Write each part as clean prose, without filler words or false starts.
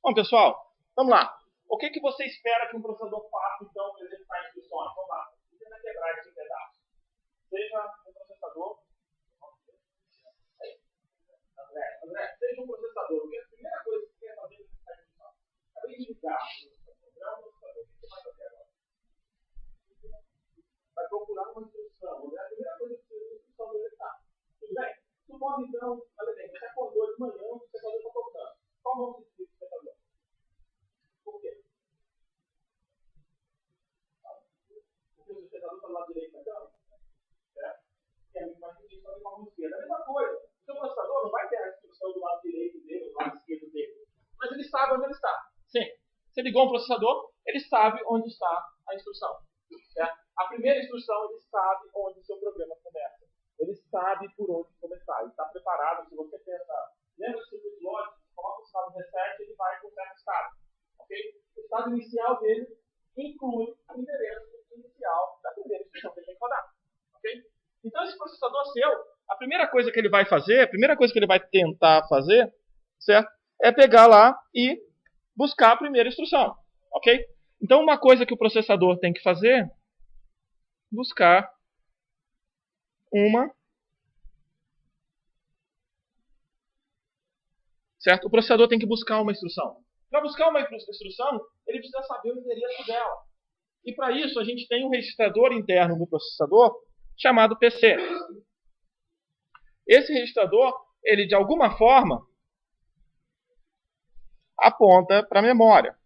Bom, pessoal, vamos lá. O que você espera que um processador faça, então, para executar instruções? Vamos lá. Tenta quebrar esse pedaço. Seja um processador... André, seja um processador. Porque a primeira coisa que você quer fazer é executar instrução. Acabei de ligar o processador. O que você vai fazer agora? Vai procurar uma instrução. É a primeira coisa que você instrução vai executar. Tudo bem? Supondo, então, olha bem, você acordou de manhã, o processador está tocando. Qual o nome desse processador? Por quê? Porque o processador está do lado direito da cama, certo? E a gente vai pedir só de forma esquerda. A mesma coisa. O seu processador não vai ter a instrução do lado direito dele, do lado esquerdo dele. Mas ele sabe onde ele está. Sim. Você ligou um processador, ele sabe onde está a instrução. Certo? A primeira instrução, ele sabe onde o seu programa começa. Ele sabe por onde começar. Ele está preparado. Se você pensa, lembra do circuito lógico, coloca o estado reset, ele vai para o certo estado. Okay? O estado inicial dele inclui o endereço inicial da primeira instrução que ele tem que rodar. Okay? Então, esse processador seu, a primeira coisa que ele vai fazer, a primeira coisa que ele vai tentar fazer, certo? É pegar lá e buscar a primeira instrução. Ok? Então, uma coisa que o processador tem que fazer, buscar uma... Certo? O processador tem que buscar uma instrução. Para buscar uma instrução, ele precisa saber o endereço dela. E para isso, a gente tem um registrador interno no processador chamado PC. Esse registrador, ele de alguma forma aponta para a memória.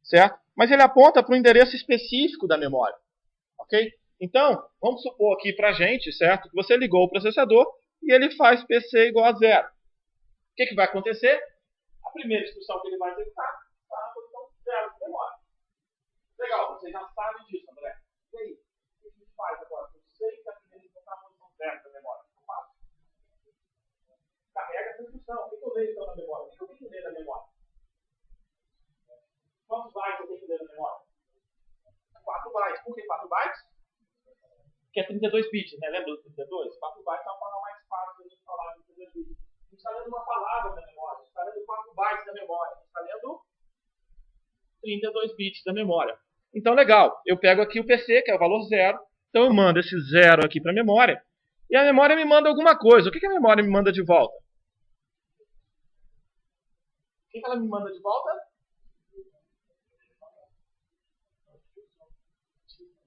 Certo? Mas ele aponta para o endereço específico da memória. Ok? Então, vamos supor aqui para a gente, certo? Que você ligou o processador e ele faz PC igual a 0. O que vai acontecer? A primeira instrução que ele vai executar está na posição 0 de memória. Legal, vocês já sabem disso, André. E aí? O que a gente faz agora? Eu sei que a primeira instrução está na posição 0 da memória. O que eu faço? Carrega essa instrução. O que eu leio então na memória? O que eu tenho que ler na memória? Quantos bytes eu tenho que ler na memória? 4 bytes. Por que 4 bytes? Que é 32 bits, né? Lembra do 32? 4 bytes é uma forma mais fácil de a gente falar de 32 bits. A gente está lendo uma palavra na memória. A gente está lendo 4 bytes da memória. A gente está lendo 32 bits da memória. Então, legal. Eu pego aqui o PC, que é o valor 0. Então, eu mando esse 0 aqui para a memória. E a memória me manda alguma coisa. O que a memória me manda de volta? O que ela me manda de volta?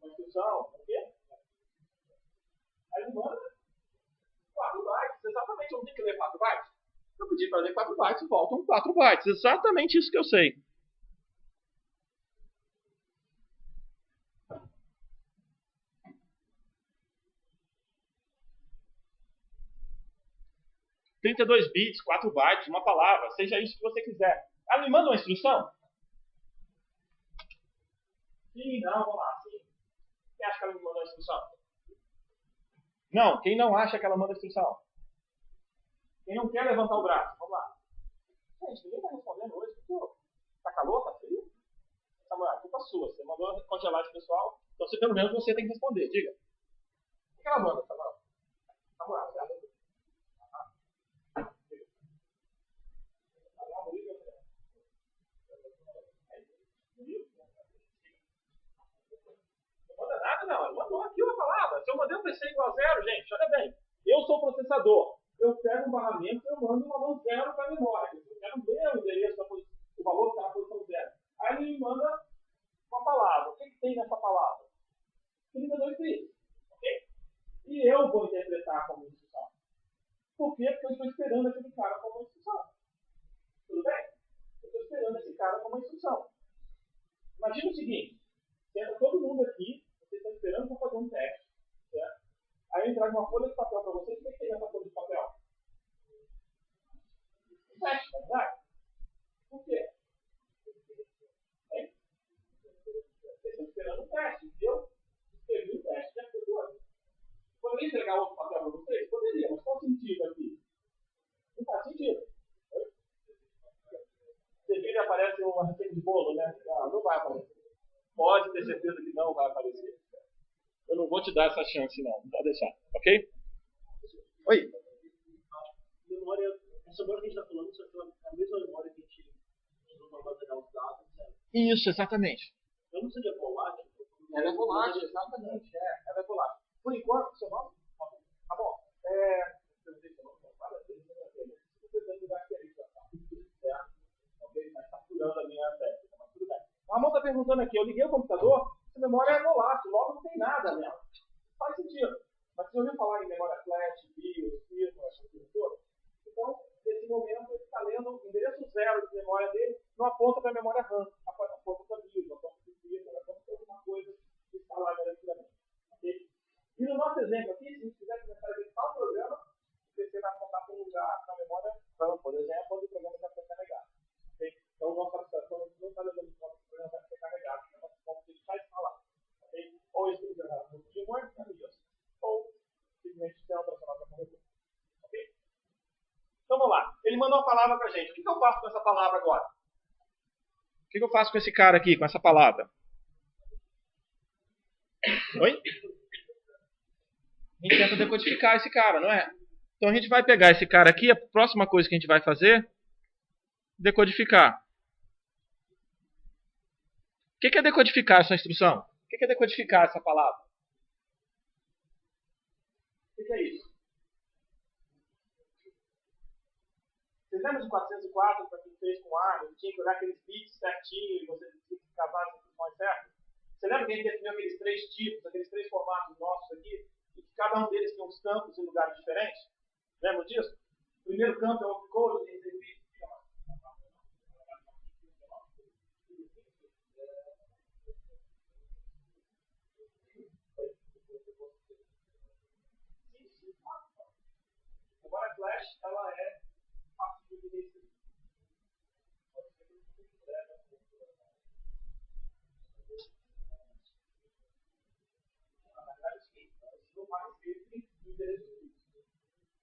Uma instrução. O quê? Aí me manda 4 bytes. Exatamente. Eu não tenho que ler 4 bytes. Eu pedi para ler 4 bytes, voltam 4 bytes. Exatamente isso que eu sei. (32 bits, 4 bytes, uma palavra, seja isso que você quiser. Ela me manda uma instrução? Sim, não, vamos lá. Sim. Quem acha que ela me manda uma instrução? Não, quem não acha que ela manda instrução? Quem não quer levantar o braço? Vamos lá. Gente, ninguém está respondendo hoje. Tá calor? Tá frio? Samuel, a culpa é sua. Você mandou congelar esse pessoal. Então, pelo menos você tem que responder. Diga. O que ela manda, Samuel? Samuel, você acha? Não manda nada, não. Ela mandou aqui uma palavra. Se eu mandei um PC igual a 0, gente, olha bem. Eu sou processador. Eu pego um barramento e eu mando um valor 0 para a memória. Eu quero ver o endereço, o valor que está na posição 0. Aí ele me manda uma palavra. O que tem nessa palavra? 32 bits. Ok? E eu vou interpretar como instrução. Por quê? Porque eu estou esperando aquele cara como instrução. Tudo bem? Eu estou esperando esse cara como instrução. Imagina o seguinte. Senta todo mundo aqui. Vocês estão esperando para fazer um teste. Certo? Aí eu trago uma folha de papel para vocês. O que tem nessa folha de papel? Um teste, na verdade. Por quê? Hein? Vocês estão esperando um teste. Eu escrevi um teste de arquitetura. Poderia entregar outro papel para vocês? Poderia, mas qual o sentido aqui? Não faz sentido. Você vira e aparece uma receita de bolo, né? Não vai aparecer. Pode ter certeza que não vai aparecer. Eu não vou te dar essa chance, não. Não pode deixar. Ok? Oi? Essa memória que a gente está falando, isso é a mesma memória que a gente usou para armazenar os dados, etc. Isso, exatamente. Eu não seria volátil. Ela é volátil, exatamente. Ela é volátil. Por enquanto, seu nome? Tá bom. Eu não sei seu nome, várias vezes, se você tem lugar que é isso, tá? Certo? Ok? Mas está furando a minha técnica, mas tudo bem. O Ramon está perguntando aqui, eu liguei o computador, essa memória é volátil, logo não tem nada nela. Faz sentido. Mas você ouviu falar em memória flash, BIOS, firmware, essa coisa toda? Então, nesse momento, ele está lendo o endereço zero de memória dele, não aponta para a memória RAM, aponta para a BIOS, aponta para o firmware, aponta para alguma coisa que está lá garantidamente. Okay? E no nosso exemplo aqui, se a gente quiser começar a executar o programa, o PC vai apontar para um lugar na memória RAM, por exemplo, onde o programa vai ser carregado. Okay? Então, nossa abstração não está levando em conta que o programa vai ser carregado, é nosso ponto que ele já está lá. Okay? Ou esse programa no firmware, na BIOS, ou simplesmente ser operacional para corretor. Ok? Então vamos lá. Ele mandou uma palavra para a gente. O que eu faço com essa palavra agora? O que eu faço com esse cara aqui, com essa palavra? Oi? A gente tenta decodificar esse cara, não é? Então a gente vai pegar esse cara aqui, a próxima coisa que a gente vai fazer, decodificar. O que é decodificar essa instrução? O que é decodificar essa palavra? O que é isso? Vocês lembram de 404 para quem fez com A? Ele tinha que olhar aqueles bits certinho e você tinha que cavar as instruções certas? Você lembra que a gente definiu aqueles três tipos, aqueles três formatos nossos aqui? E que cada um deles tem uns campos em lugares diferentes? Lembra disso? O primeiro campo é o opcode, tem que ser agora a Flash, ela é fácil de dizer. Na verdade, é o seguinte, não vai ser o endereço físico.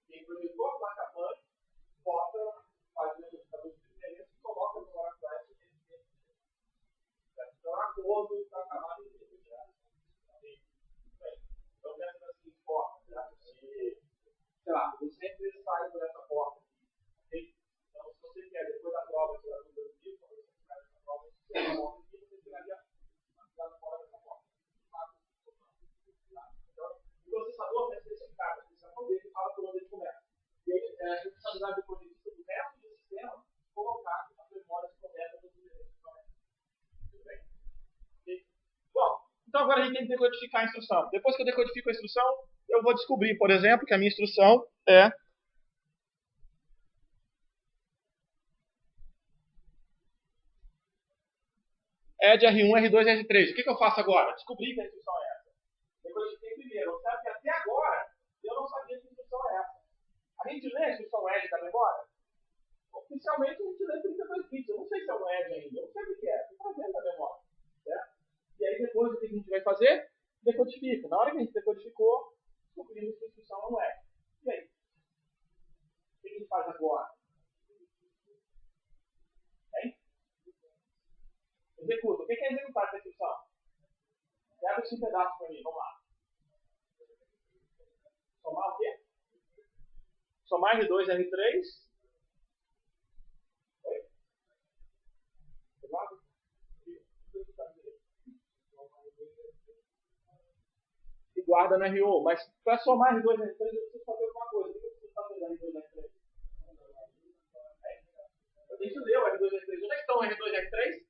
Quem projetou a placa-mãe, bota, faz o identificador de endereço e coloca no hora Flash então, a acordo está acabado em tempo já. Então, dessa da seguinte forma, sei lá, eu sempre saio por essa porta. Okay? Então, se você quer, depois da prova, tirar dúvida do livro, quando você ficar nessa prova, você volta aqui, você tiraria lá fora dessa porta. Então, o processador é especificado, o processador dele fala por onde ele começa. E aí, a responsabilidade do projetista do resto do sistema colocar as memórias corretas dos endereços corretos. Tudo bem? Okay? Bom, então agora a gente tem que decodificar a instrução. Depois que eu decodifico a instrução, eu vou descobrir, por exemplo, que a minha instrução é add R1, R2, R3. O que eu faço agora? Descobri que a instrução é essa. Decodifiquei primeiro. Observe que até agora eu não sabia que a instrução é essa. A gente lê a instrução add da memória? Oficialmente a gente lê 32 bits. Eu não sei se é um add ainda. Eu não sei o que é. Estou fazendo da memória. Certo? E aí depois o que a gente vai fazer? Decodifica. Na hora que a gente decodificou, descobrimos que a instrução não é. E aí? O que a gente faz agora? Hein? Executa. O que é executar essa instrução? Pega esse pedaço para mim. Vamos lá. Somar o quê? Somar R2 e R3. Oi? E guarda no RO. Mas para somar R2 e R3, eu preciso fazer alguma coisa. O que eu preciso fazer no R2 e R3? Eu tenho que ler o R2 e R3. Onde é que estão o R2 e R3?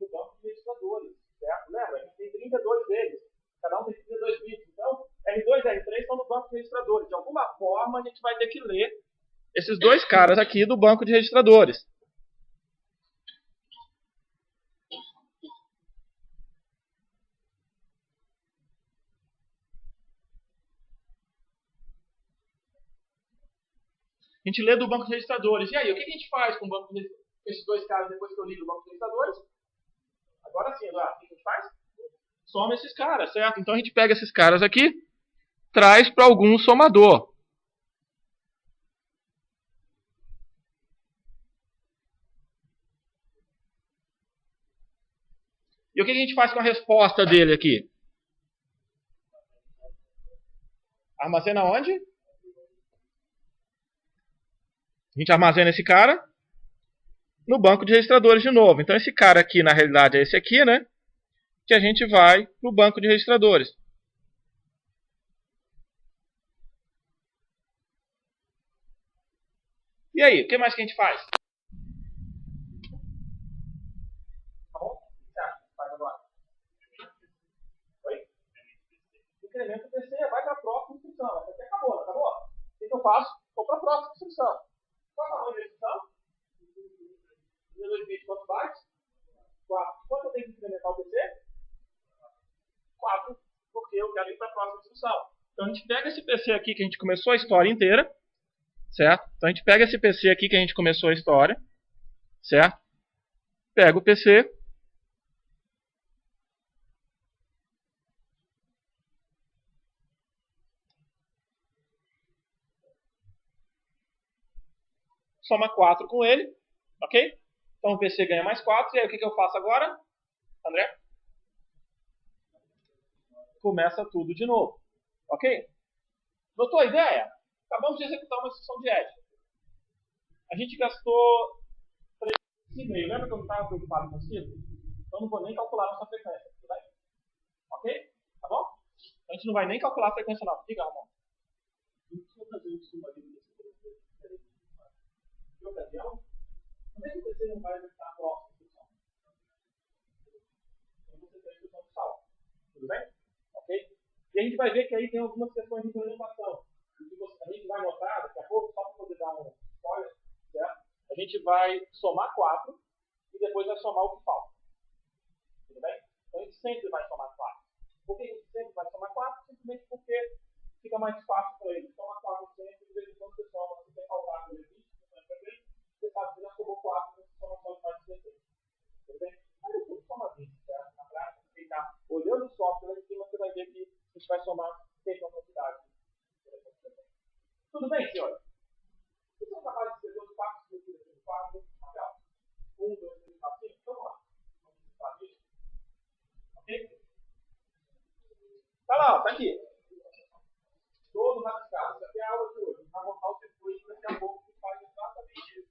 No banco de registradores. Certo? Lembra? A gente tem 32 deles. Cada um tem 32 bits. Então, R2 e R3 estão no banco de registradores. De alguma forma, a gente vai ter que ler esses dois caras aqui do banco de registradores. A gente lê do banco de registradores. E aí, o que a gente faz com esses dois caras depois que eu li do banco de registradores? Agora sim, Eduardo, o que a gente faz? Soma esses caras, certo? Então a gente pega esses caras aqui, traz para algum somador. E o que a gente faz com a resposta dele aqui? Armazena onde? gente armazena esse cara no banco de registradores de novo. Então esse cara aqui, na realidade, é esse aqui, né? Que a gente vai para o banco de registradores. E aí, o que mais que a gente faz? Tá bom? O que você acha que faz agora? Oi? Incrementa o PC, vai para a próxima instrução. Essa aqui acabou, não acabou? O que eu faço? Vou para a próxima instrução. Qual é o tamanho da instrução? 2 bits, quantos bytes? 4. Quanto eu tenho que incrementar o PC? 4, porque eu quero ir para a próxima instrução. Então a gente pega esse PC aqui que a gente começou a história inteira, certo? Então a gente pega esse PC aqui que a gente começou a história, certo? Pega o PC, soma 4 com ele, ok? Então o PC ganha mais 4, e aí o que eu faço agora, André? Começa tudo de novo, ok? Notou a ideia? Acabamos de executar uma instrução de add. A gente gastou 3,5. Lembra que eu não estava preocupado com o ciclo? Então não vou nem calcular nossa frequência, tudo bem? Ok? Tá bom? A gente não vai nem calcular a frequência não. Diga, Ramon. De ocasião, como é que você não vai executar a próxima instrução? Então você tem a instrução de salto. Tudo bem? Ok? E a gente vai ver que aí tem algumas questões de implementação. A gente vai notar daqui a pouco, só para poder dar um spoiler, certo? A gente vai somar 4 e depois vai somar o que falta. Tudo bem? Então a gente sempre vai somar 4. Por que a gente sempre vai somar 4? Simplesmente porque fica mais fácil para ele. Soma 4 sempre, de vez em quando você soma, você tem calculado ele 20, você sabe que já somou 4, você soma só de mais 16. Tudo bem? Mas depois soma 20, certo? Na prática, você ficar olhando o software lá em cima, você vai ver que a gente vai somar sempre uma quantidade. Tudo bem, senhores? Vocês são capazes de escrever os 4 estruturas de 4? Legal. 1, 2, 3, 4, 5. Vamos lá. Vamos fazer isso. Ok? Tá lá, tá aqui. Todo rabiscado. Essa aqui é a aula de hoje. A gente vai montar o circuito daqui a pouco que faz exatamente isso.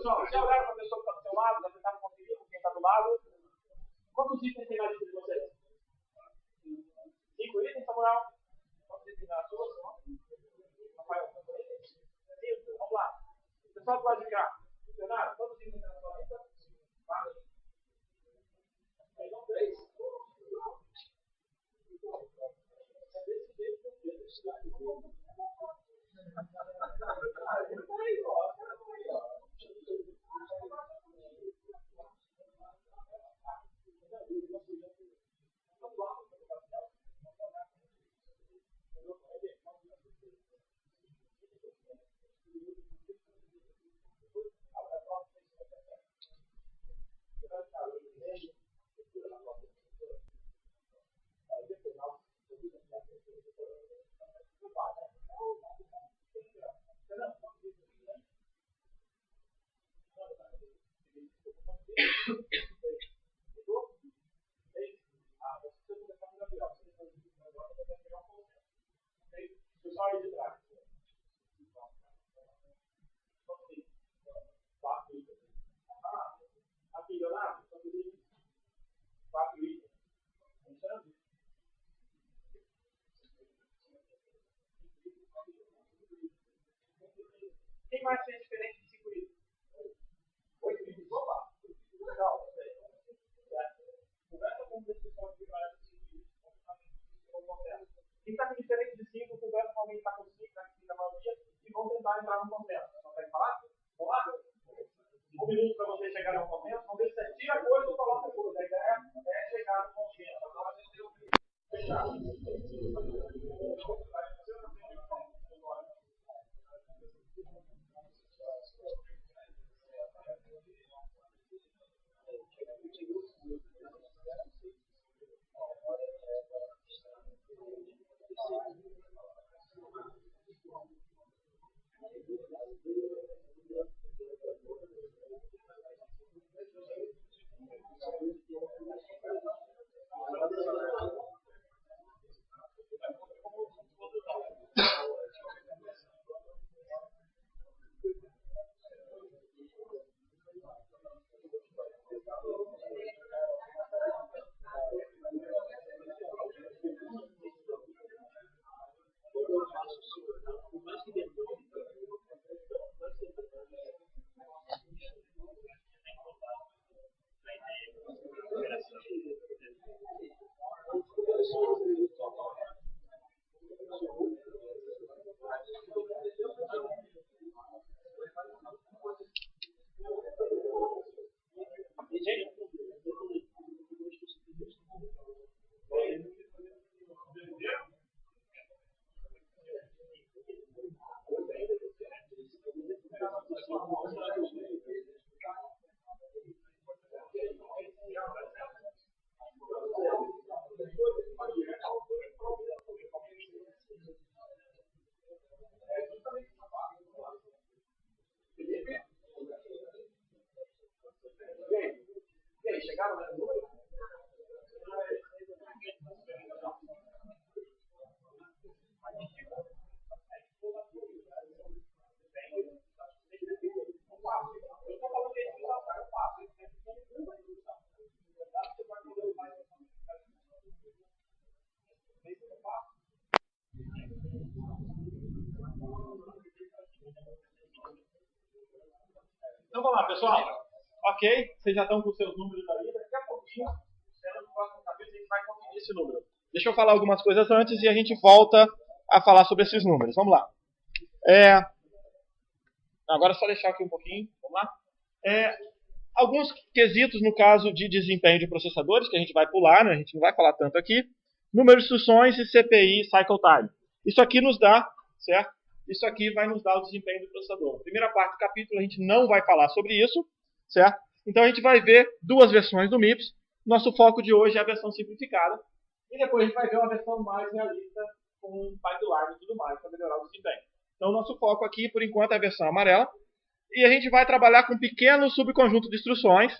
Pessoal, já olharam para a pessoa que está do seu lado, já tentaram conferir com quem está do lado? Quantos itens tem na lista de vocês? 5 itens, Samuel? Quantos itens na sua? Rafael, 5 itens? Vamos lá. Pessoal do lado de cá. Leonardo, quantos itens tem na sua lista? 4. Não, 3. É desse jeito que eu fiz. Pessoal aí de trás. Aqui, Leonardo, 4 itens. Quem mais fez diferente de 5 itens? 8 itens. Opa! Legal. Conversa com o pessoal que vai assistir. Quem está com diferente de 5, conversa com alguém que está com 5, na maioria, e vão tentar entrar no consenso. Consegue falar? Vamos lá? 1 minuto para vocês chegarem ao consenso. Vamos ver se você tira coisa ou coloca coisa. A ideia é chegar no consenso. Agora a gente tem que fechar. Chegaram nesse número? Então vamos lá, pessoal. Ok, vocês já estão com seus números aí. Daqui a pouquinho, no próximo capítulo, a gente vai conferir esse número. Deixa eu falar algumas coisas antes e a gente volta a falar sobre esses números. Vamos lá. Agora é só deixar aqui um pouquinho. Vamos lá. Alguns quesitos no caso de desempenho de processadores, que a gente vai pular, né? A gente não vai falar tanto aqui. Número de instruções e CPI cycle time. Isso aqui nos dá, certo? Isso aqui vai nos dar o desempenho do processador. Na primeira parte do capítulo a gente não vai falar sobre isso, certo? Então a gente vai ver duas versões do MIPS. Nosso foco de hoje é a versão simplificada. E depois a gente vai ver uma versão mais realista com pipeline e tudo mais para melhorar o desempenho. Então nosso foco aqui, por enquanto, é a versão amarela. E a gente vai trabalhar com um pequeno subconjunto de instruções.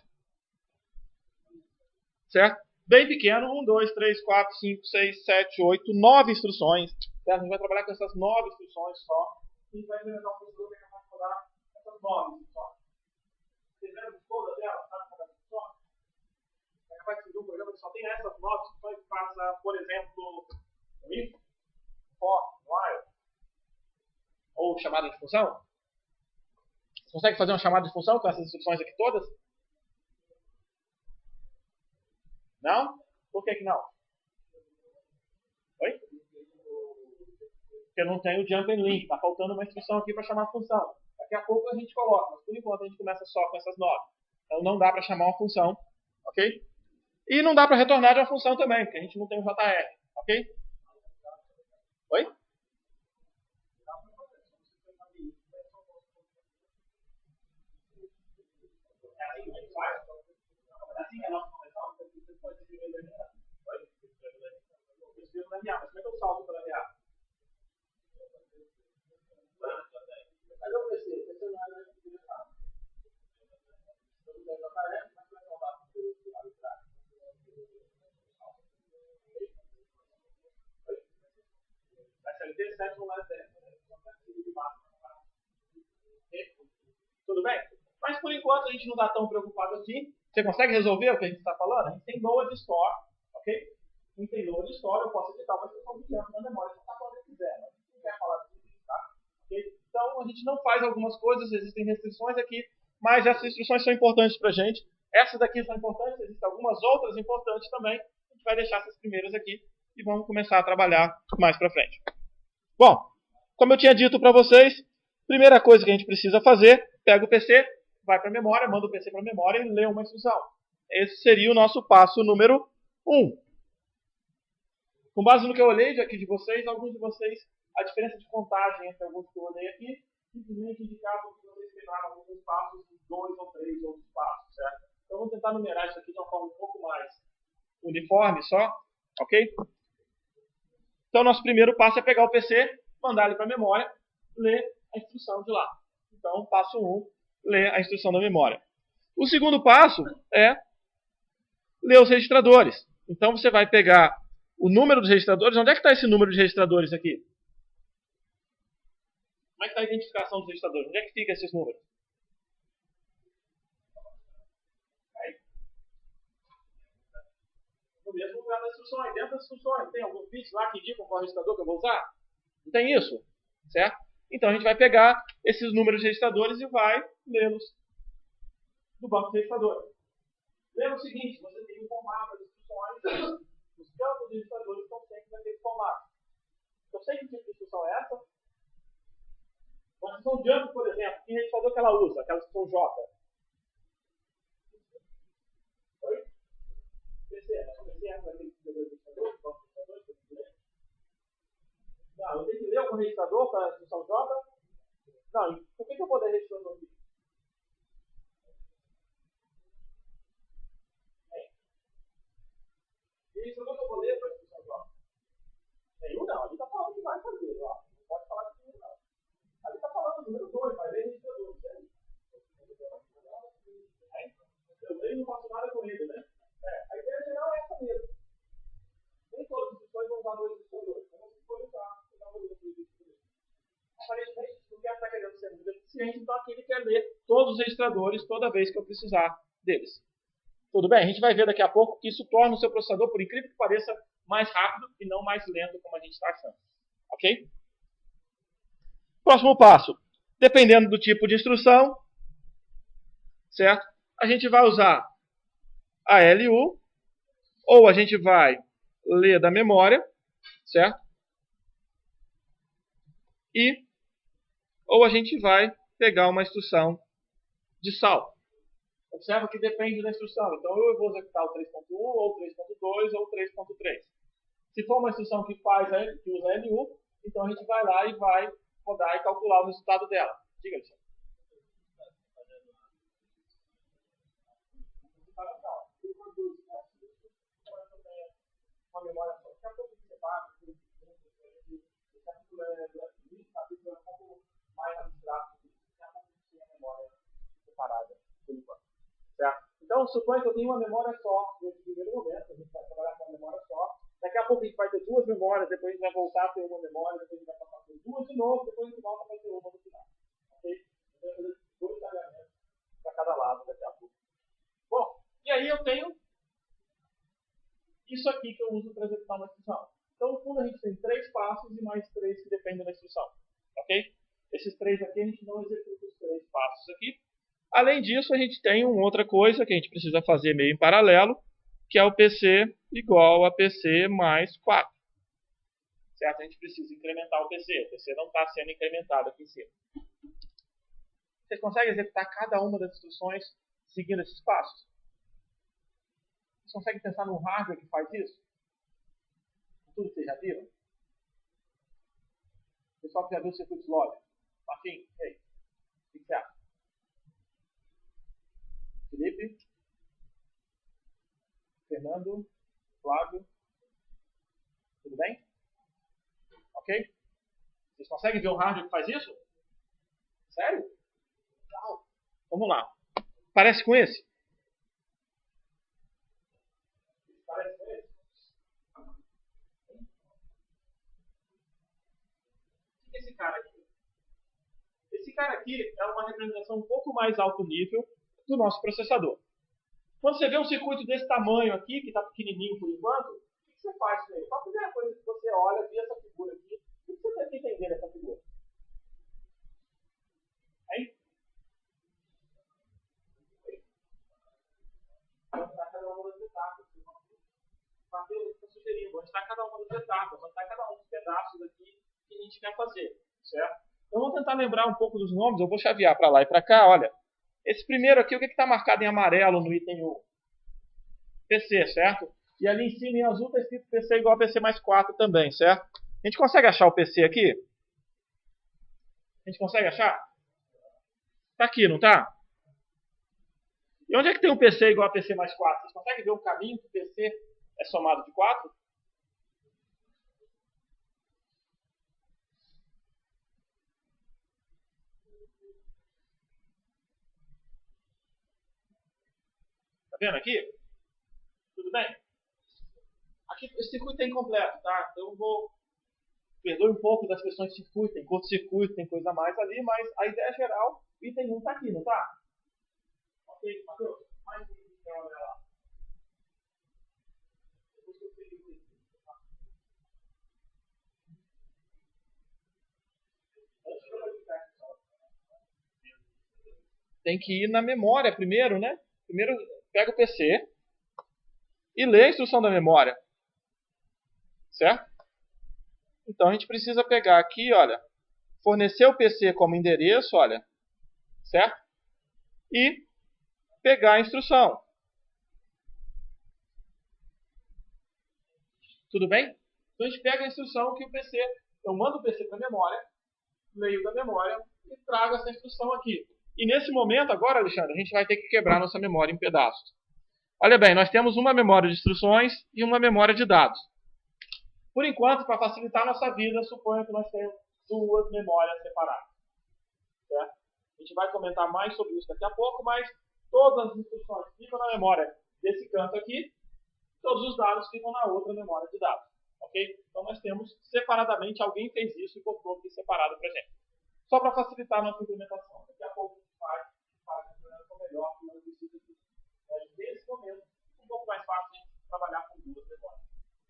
Certo? Bem pequeno. 1, 2, 3, 4, 5, 6, 7, 8, 9 instruções. Certo? A gente vai trabalhar com essas 9 instruções só. E vai implementar um processador que é capaz de rodar essas 9 instruções. toda dela, sabe como é que funciona? É capaz de fazer um programa que só tem essas 9 instruções que faça, por exemplo, if, for, while, ou chamada de função. Você consegue fazer uma chamada de função com essas instruções aqui todas? Não? Por que não? Oi? Porque eu não tenho jump and link. Está faltando uma instrução aqui para chamar a função. Daqui a pouco a gente coloca, mas por enquanto a gente começa só com essas 9. Então não dá para chamar uma função, ok? E não dá para retornar de uma função também, porque a gente não tem um JR, ok? Oi? Assim é a nossa conversão? Você pode escrever no LA. Oi? Eu escrevo no LA, mas como é que eu salvo para LA? Mas eu pensei, o não é interessado. Eu não tenho tarefa, mas vai salvar para o arbitragem. Vai ser interessante no lado dela. Tudo bem? Mas por enquanto a gente não está tão preocupado assim. Você consegue resolver o que a gente está falando? A gente tem load store, ok? A gente tem load store, eu posso editar uma instrução de tempo na memória, se quando eu quiser, mas a gente não quer falar disso, tá? Okay? Então a gente não faz algumas coisas, existem restrições aqui, mas essas instruções são importantes para a gente. Essas daqui são importantes, existem algumas outras importantes também. A gente vai deixar essas primeiras aqui e vamos começar a trabalhar mais para frente. Bom, como eu tinha dito para vocês, primeira coisa que a gente precisa fazer, pega o PC, vai para a memória, manda o PC para a memória e lê uma instrução. Esse seria o nosso passo número 1. Com base no que eu olhei aqui de vocês, alguns de vocês, a diferença de contagem entre alguns que eu olhei aqui, simplesmente indicava que vocês treinaram alguns passos de 2 ou 3 outros passos, certo? Então vamos tentar numerar isso aqui de uma forma um pouco mais uniforme só, ok? Então nosso primeiro passo é pegar o PC, mandar ele para a memória, ler a instrução de lá. Então, passo 1, ler a instrução da memória. O segundo passo é ler os registradores. Então você vai pegar o número dos registradores. Onde é que está esse número de registradores aqui? Como é que está a identificação dos registradores? Onde é que fica esses números? Aí. No mesmo lugar das instruções, dentro das instruções. Tem alguns bits lá que indicam qual registrador que eu vou usar? Não tem isso, certo? Então a gente vai pegar esses números de registradores e vai lê-los do banco de registradores. Lembra o seguinte, você tem um formato de instruções, os campos de registradores estão sempre naquele formato. Eu sei que tipo de instrução é essa. Uma instrução jump, por exemplo, que registrador que ela usa? Aquela instrução J. Oi? PC é naquele registrador, banco de registradores, não, eu tenho que ler algum registrador para a instrução J? Não, por que eu vou ler registrador aqui? E o registrador que eu vou ler para a instrução J? Nenhum não, ali está falando que vai fazer, ó. Não pode falar que nenhum não. Ali está falando do número 2, vai ler registrador, certo? Eu leio e não faço nada com ele, né? A ideia geral é essa mesmo. Nem todas as instruções vão usar dois registradores. Então, se for usar, você dá uma olhada no registrador. Aparentemente, não quer estar querendo ser muito eficiente, então aqui ele quer ler todos os registradores toda vez que eu precisar deles. Tudo bem? A gente vai ver daqui a pouco que isso torna o seu processador, por incrível que pareça, mais rápido e não mais lento, como a gente está achando. Ok? Próximo passo. Dependendo do tipo de instrução, certo? A gente vai usar a LU, ou a gente vai ler da memória, certo? Ou a gente vai pegar uma instrução de salto. Observa que depende da instrução. Então, eu vou executar o 3.1, ou 3.2, ou 3.3. Se for uma instrução que usa LU, então a gente vai lá e vai rodar e calcular o resultado dela. Diga, Alexandre. Uma memória só. Daqui a pouco você separa. Esse capítulo é um pouco mais abstrato. Daqui a pouco você tem a memória separada, por enquanto. Certo? Então, suponha que eu tenho uma memória só nesse primeiro momento. A gente vai trabalhar com uma memória só. Daqui a pouco a gente vai ter duas memórias, depois a gente vai voltar a ter uma memória, depois a gente vai passar a ter duas de novo, depois a gente volta a ter uma no final. Ok? Então, eu vou fazer 2 carregamentos para cada lado daqui a pouco. E aí eu tenho isso aqui que eu uso para executar uma instrução. Então, no fundo, a gente tem 3 passos e mais 3 que dependem da instrução. Ok? Esses 3 aqui, a gente não executa os 3 passos aqui. Além disso, a gente tem uma outra coisa que a gente precisa fazer meio em paralelo, que é o PC igual a PC mais 4. Certo? A gente precisa incrementar o PC. O PC não está sendo incrementado aqui em cima. Vocês conseguem executar cada uma das instruções seguindo esses passos? Vocês conseguem pensar num hardware que faz isso? Tudo que vocês já viram? O pessoal que já viu circuitos lógicos. Martim, e aí? O que você acha? Felipe? Fernando? Flávio? Tudo bem? Ok? Vocês conseguem ver um hardware que faz isso? Sério? Não. Vamos lá. Parece com esse? Parece com esse? O que é esse cara aqui? Esse cara aqui é uma representação um pouco mais alto nível do nosso processador. Quando você vê um circuito desse tamanho aqui, que está pequenininho por enquanto, o que você faz com ele? Qual a primeira coisa que você olha, vê essa figura aqui? O que você tem que entender dessa figura? Aí? Onde está cada uma das etapas? Mateus está sugerindo, onde está cada uma das etapas, onde está cada um dos pedaços aqui que a gente quer fazer, certo? Então vamos tentar lembrar um pouco dos nomes, eu vou chavear para lá e para cá, olha. Esse primeiro aqui, o que está marcado em amarelo no item 1? PC, certo? E ali em cima, em azul, está escrito PC igual a PC mais 4 também, certo? A gente consegue achar o PC aqui? A gente consegue achar? Está aqui, não está? E onde é que tem um PC igual a PC mais 4? Vocês conseguem ver o caminho que o PC é somado de 4? Está vendo aqui? Tudo bem? Aqui esse circuito é incompleto, tá? Então eu vou... Perdoe um pouco das questões de circuito, tem curto-circuito, tem coisa a mais ali, mas a ideia geral, o item 1 está aqui, não está? Ok, Matheus? Mais um item para olhar lá. Depois que eu peguei o item. Tem que ir na memória primeiro, né? Primeiro pega o PC e lê a instrução da memória. Certo? Então a gente precisa pegar aqui, olha, fornecer o PC como endereço, olha, certo? E pegar a instrução. Tudo bem? Então a gente pega a instrução que o PC, eu mando o PC para a memória, leio da memória e trago essa instrução aqui. E nesse momento agora, Alexandre, a gente vai ter que quebrar nossa memória em pedaços. Olha bem, nós temos uma memória de instruções e uma memória de dados. Por enquanto, para facilitar a nossa vida, suponho que nós temos 2 memórias separadas. Certo? A gente vai comentar mais sobre isso daqui a pouco, mas todas as instruções ficam na memória desse canto aqui, todos os dados ficam na outra memória de dados. Ok? Então nós temos separadamente, alguém fez isso e colocou aqui separado para a gente. Só para facilitar a nossa implementação. Daqui a pouco a gente faz a implementação melhor, que não precisa disso. Mas nesse momento, um pouco mais fácil a gente trabalhar com 2 memórias.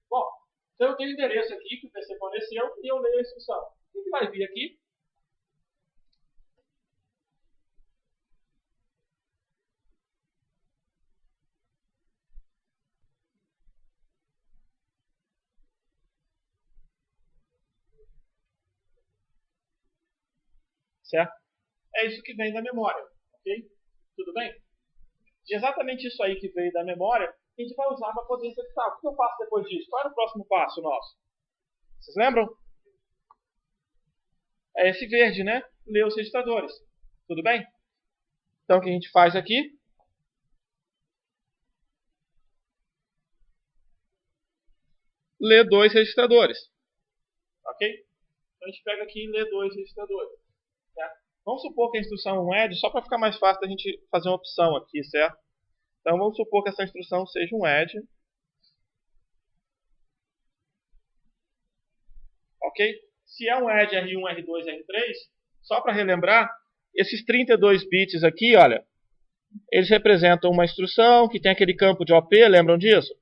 Bom, então eu tenho o endereço aqui que o PC forneceu e eu leio a instrução. O que vai vir aqui? Certo? É isso que vem da memória. Ok? Tudo bem? E exatamente isso aí que veio da memória, a gente vai usar para poder executar. O que eu faço depois disso? Qual era o próximo passo nosso? Vocês lembram? É esse verde, né? Ler os registradores. Tudo bem? Então o que a gente faz aqui? Lê 2 registradores. Ok? Então a gente pega aqui e lê 2 registradores. Certo? Vamos supor que a instrução é um add, só para ficar mais fácil a gente fazer uma opção aqui, certo? Então vamos supor que essa instrução seja um add. Ok? Se é um add R1, R2, R3, só para relembrar, esses 32 bits aqui, olha, eles representam uma instrução que tem aquele campo de OP, lembram disso?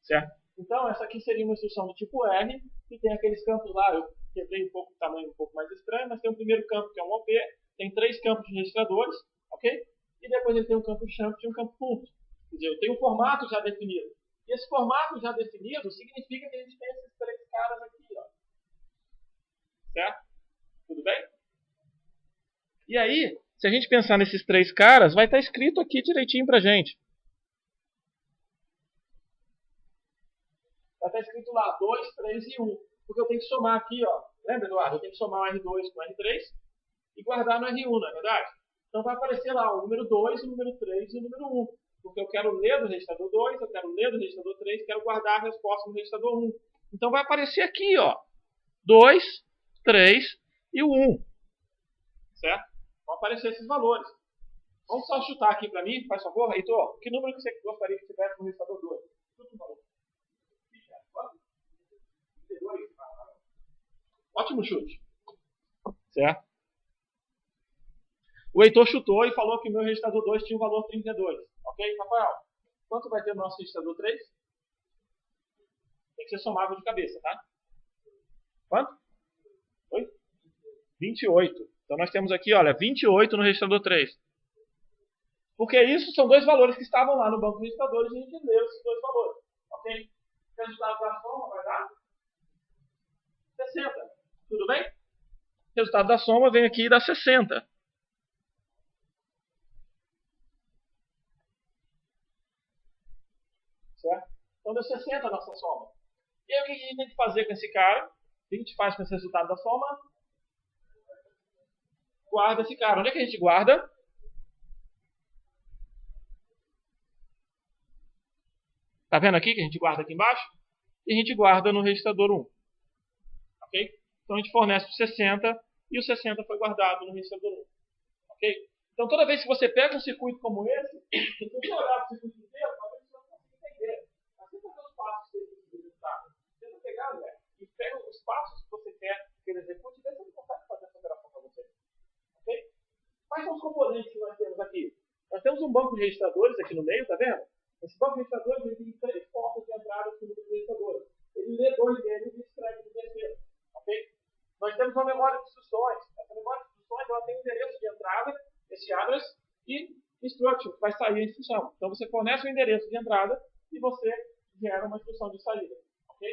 Certo? Então, essa aqui seria uma instrução do tipo R, que tem aqueles campos lá, eu quebrei um pouco o tamanho um pouco mais estranho, mas tem um primeiro campo que é um OP, tem 3 campos de registradores, ok? E depois ele tem um campo champ e um campo punto. Quer dizer, eu tenho um formato já definido. E esse formato já definido significa que a gente tem esses 3 caras aqui, ó. Certo? Tudo bem? E aí, se a gente pensar nesses 3 caras, vai estar escrito aqui direitinho pra gente. Vai estar escrito lá 2, 3 e 1. Porque eu tenho que somar aqui, ó. Lembra, Eduardo? Eu tenho que somar o R2 com o R3 e guardar no R1, não é verdade? Então vai aparecer lá o número 2, o número 3 e o número 1. Porque eu quero ler do registrador 2, eu quero ler do registrador 3, quero guardar a resposta no registrador 1. Então vai aparecer aqui, ó. 2, 3 e o 1. Certo? Vão aparecer esses valores. Vamos só chutar aqui para mim, faz favor, Heitor. Que número que você gostaria que tivesse no registrador 2? Chuta um valor. Ótimo chute. Certo? O Heitor chutou e falou que o meu registrador 2 tinha o valor 32. Ok, Rafael? Quanto vai ter o nosso registrador 3? Tem que ser somável de cabeça, tá? Quanto? Oi? 28. Então nós temos aqui, olha, 28 no registrador 3. Porque isso são 2 valores que estavam lá no banco de registradores e a gente leu esses 2 valores. Ok? O resultado da soma vai dar 60. Tudo bem? O resultado da soma vem aqui e dá 60. Certo? Então deu 60 a nossa soma. E aí o que a gente tem que fazer com esse cara? O que a gente faz com esse resultado da soma? Guarda esse cara. Onde é que a gente guarda? Tá vendo aqui que a gente guarda aqui embaixo? E a gente guarda no registrador 1. Ok? Então a gente fornece o 60 e o 60 foi guardado no registrador 1. Ok? Então toda vez que você pega um circuito como esse, se você olhar para o circuito inteiro, talvez você não consiga entender. Mas tenta ver os passos que ele executar. Tenta pegar, né? E pega os passos que você quer que ele execute e vê se ele consegue fazer essa operação para você. Ok? Quais são os componentes que nós temos aqui? Nós temos um banco de registradores aqui no meio, tá vendo? Esse banco de registradores ele tem 3 portas de entrada para o número de registradores. Ele lê 2 deles e escreve no terceiro. Ok? Nós temos uma memória de instruções. Essa memória de instruções ela tem um endereço de entrada, esse address, e instruction, que vai sair a instrução. Então você fornece o endereço de entrada e você gera uma instrução de saída. Ok?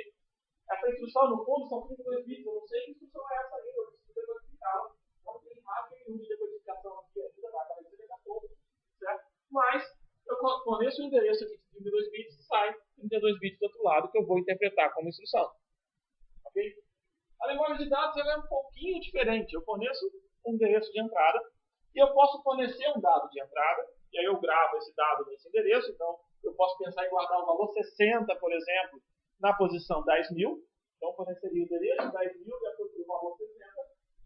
Essa instrução, no fundo, são 32 bits. Eu não sei que instrução é essa ainda, eu preciso decodificá-la. Não tem mais nenhum de decodificação aqui ainda, vai aparecer daqui a pouco. Certo? Mas eu forneço o endereço aqui de 32 bits e sai 32 bits do outro lado que eu vou interpretar como instrução. Ok? A memória de dados ela é um pouquinho diferente. Eu forneço um endereço de entrada e eu posso fornecer um dado de entrada e aí eu gravo esse dado nesse endereço. Então, eu posso pensar em guardar o valor 60, por exemplo, na posição 10.000. Então, eu forneceria o endereço 10.000 e o valor 60.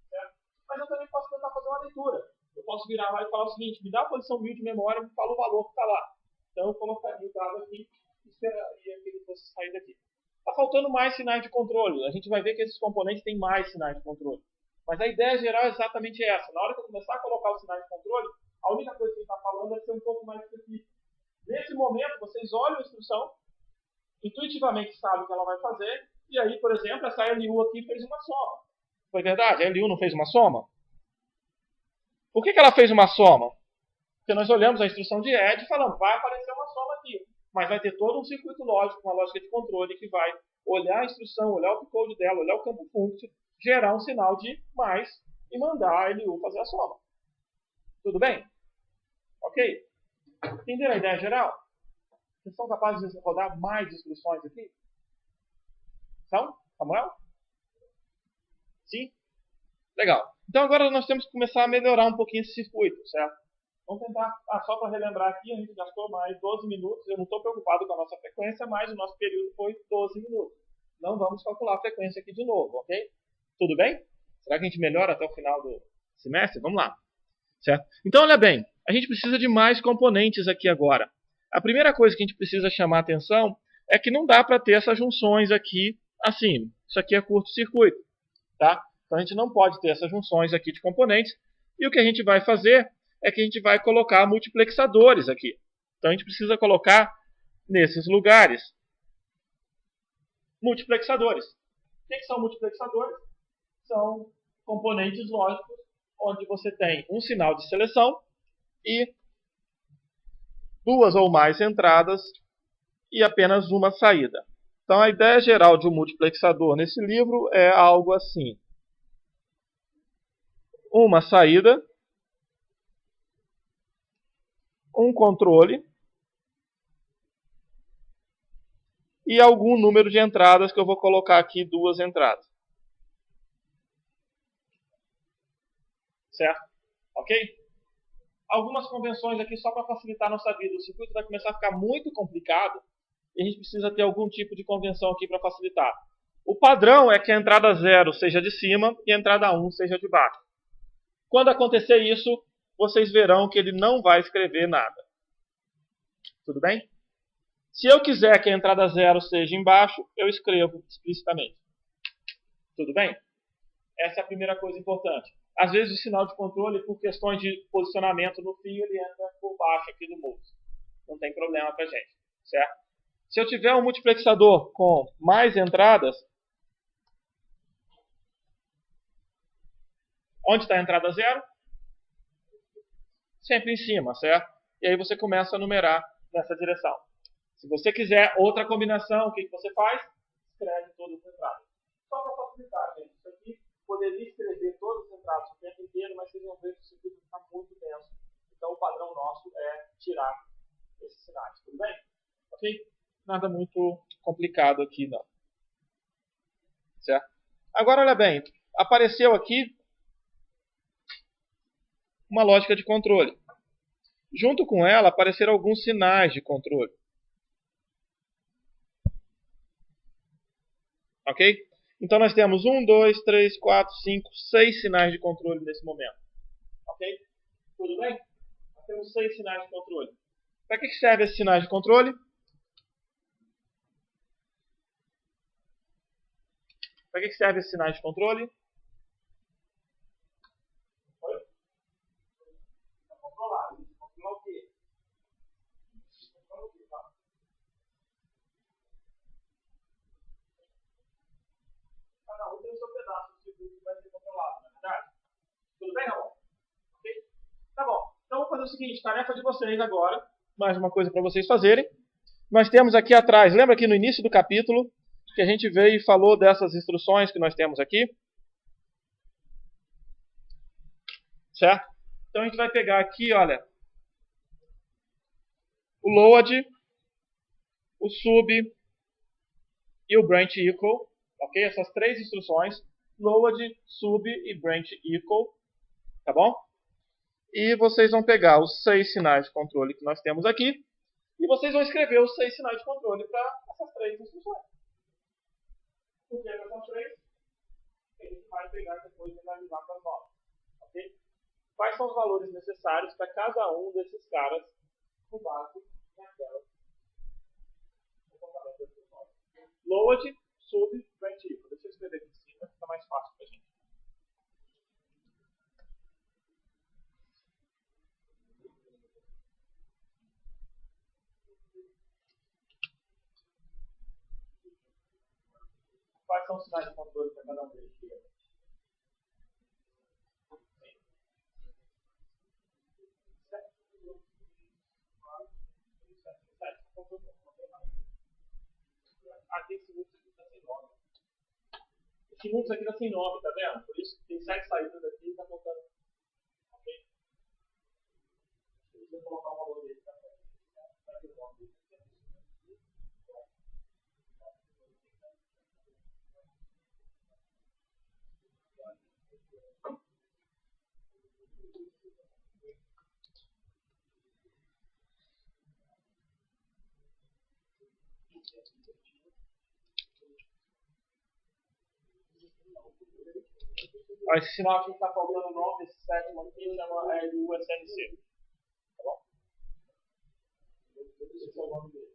Certo? Mas eu também posso tentar fazer uma leitura. Eu posso virar lá e falar o seguinte, me dá a posição 1000 de memória e me fala o valor que está lá. Então, eu colocaria o dado aqui e esperaria que ele fosse sair daqui. Está faltando mais sinais de controle. A gente vai ver que esses componentes têm mais sinais de controle. Mas a ideia geral é exatamente essa. Na hora que eu começar a colocar os sinais de controle, a única coisa que a gente está falando é ser um pouco mais específico. Nesse momento, vocês olham a instrução, intuitivamente sabem o que ela vai fazer, e aí, por exemplo, essa LU aqui fez uma soma. Foi verdade? A LU não fez uma soma? Por que ela fez uma soma? Porque nós olhamos a instrução de add e falamos, vai aparecer uma soma aqui. Mas vai ter todo um circuito lógico, uma lógica de controle que vai olhar a instrução, olhar o opcode dela, olhar o campo function, gerar um sinal de mais e mandar a LU fazer a soma. Tudo bem? Ok? Entenderam a ideia geral? Vocês são capazes de rodar mais instruções aqui? São? Samuel? Sim? Legal. Então agora nós temos que começar a melhorar um pouquinho esse circuito, certo? Vamos tentar, só para relembrar aqui, a gente gastou mais 12 minutos. Eu não estou preocupado com a nossa frequência, mas o nosso período foi 12 minutos. Não vamos calcular a frequência aqui de novo, ok? Tudo bem? Será que a gente melhora até o final do semestre? Vamos lá. Certo? Então, olha bem, a gente precisa de mais componentes aqui agora. A primeira coisa que a gente precisa chamar a atenção é que não dá para ter essas junções aqui assim. Isso aqui é curto-circuito. Tá? Então, a gente não pode ter essas junções aqui de componentes. E o que a gente vai fazer é que a gente vai colocar multiplexadores aqui. Então, a gente precisa colocar nesses lugares multiplexadores. O que são multiplexadores? São componentes lógicos onde você tem um sinal de seleção e duas ou mais entradas e apenas uma saída. Então, a ideia geral de um multiplexador nesse livro é algo assim. Uma saída, um controle e algum número de entradas, que eu vou colocar aqui 2 entradas. Certo? Ok? Algumas convenções aqui só para facilitar a nossa vida. O circuito vai começar a ficar muito complicado e a gente precisa ter algum tipo de convenção aqui para facilitar. O padrão é que a entrada 0 seja de cima e a entrada 1 seja de baixo. Quando acontecer isso, vocês verão que ele não vai escrever nada. Tudo bem? Se eu quiser que a entrada 0 seja embaixo, eu escrevo explicitamente. Tudo bem? Essa é a primeira coisa importante. Às vezes o sinal de controle, por questões de posicionamento no fio, ele entra por baixo aqui do muro. Não tem problema pra gente, certo? Se eu tiver um multiplexador com mais entradas, onde está a entrada 0? Sempre em cima, certo? E aí você começa a numerar nessa direção. Se você quiser outra combinação, o que você faz? Escreve todas as entradas. Só para facilitar, gente. Isso aqui poderia escrever todas as entradas o tempo inteiro, mas vocês vão ver que o circuito está muito denso. Então o padrão nosso é tirar esses sinais. Tudo bem? Ok? Nada muito complicado aqui, não. Certo? Agora, olha bem. Apareceu aqui uma lógica de controle. Junto com ela apareceram alguns sinais de controle. Ok? Então nós temos 1, 2, 3, 4, 5, 6 sinais de controle nesse momento. Ok? Tudo bem? Nós temos 6 sinais de controle. Para que servem esses sinais de controle? Para que servem esses sinais de controle? Oi? Para controlar. Controlar o quê? Controlar o quê? Tá? Cada um tem o seu pedaço do circuito que vai ser controlado, não é verdade? Tudo bem, Ramon? Ok? Tá bom. Então vou fazer o seguinte, tarefa de vocês agora. Mais uma coisa para vocês fazerem. Nós temos aqui atrás, lembra que no início do capítulo, que a gente veio e falou dessas instruções que nós temos aqui? Certo? Então a gente vai pegar aqui, olha, o load, o sub e o branch equal. Ok? Essas 3 instruções, load, sub e branch equal. Tá bom? E vocês vão pegar os 6 sinais de controle que nós temos aqui e vocês vão escrever os 6 sinais de controle para essas 3 instruções. Por que essas 3? A gente vai pegar depois e analisar para as notas. Ok? Quais são os valores necessários para cada um desses caras com base naquela comportamento das instruções? Load, sub, branch equal. Deixa eu escrever aqui em cima, fica mais fácil para a gente. Quais são os sinais de controle para cada um deles? Aqui esse núcleo aqui está sem nome. Esse núcleo aqui está sem nome, tá vendo? Por isso tem 7 saídas aqui e está contando. Ok? Deixa eu colocar o valor dele também. Vai ter o nome dele. Ó, esse sinal aqui que está faltando o nome, esse sétimo aqui chama o SNC. Tá bom? Esse é o nome dele.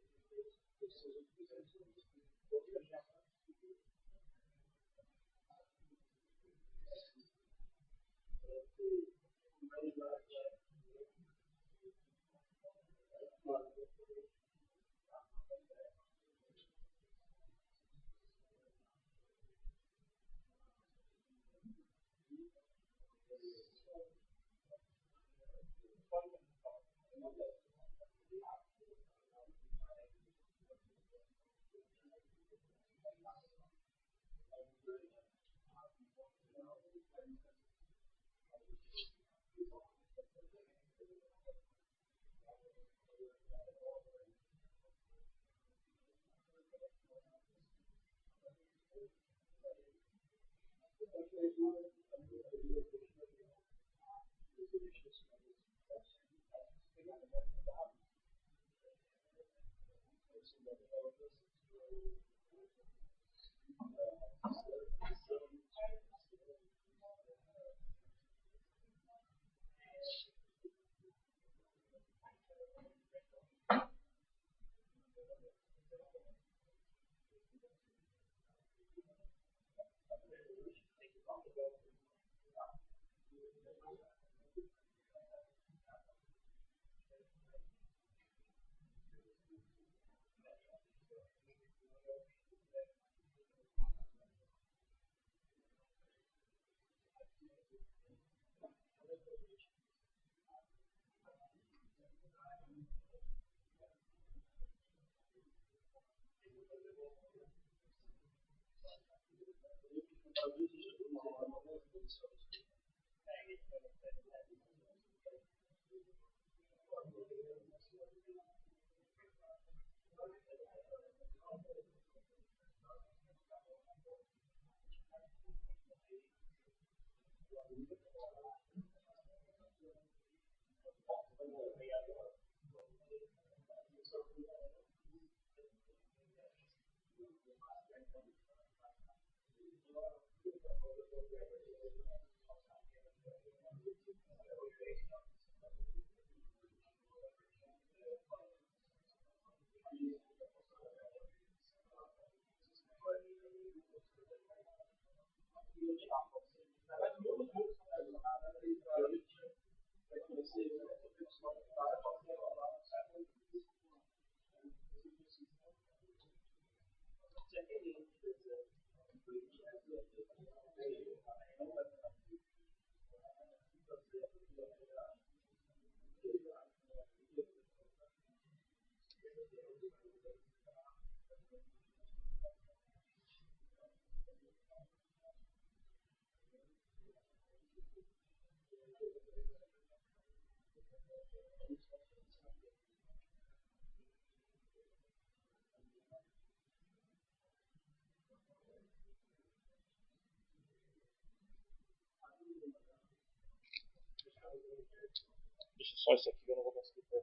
Deixa só isso aqui que eu não vou conseguir ver.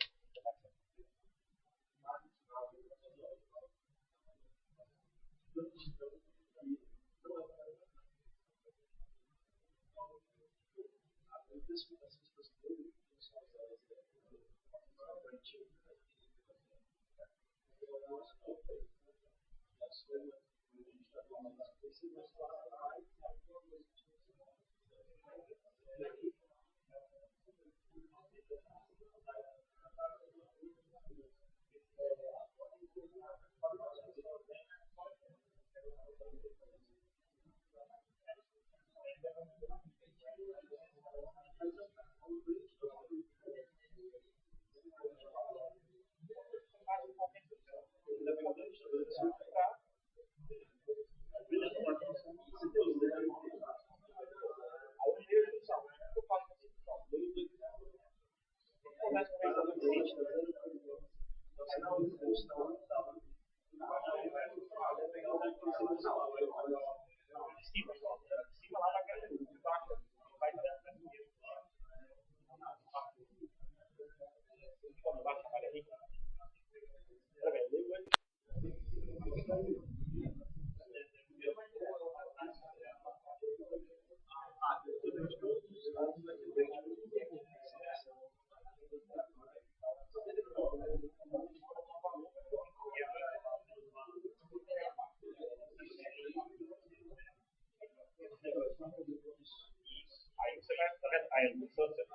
Aí você vai, tá vendo? Aí no Sunset.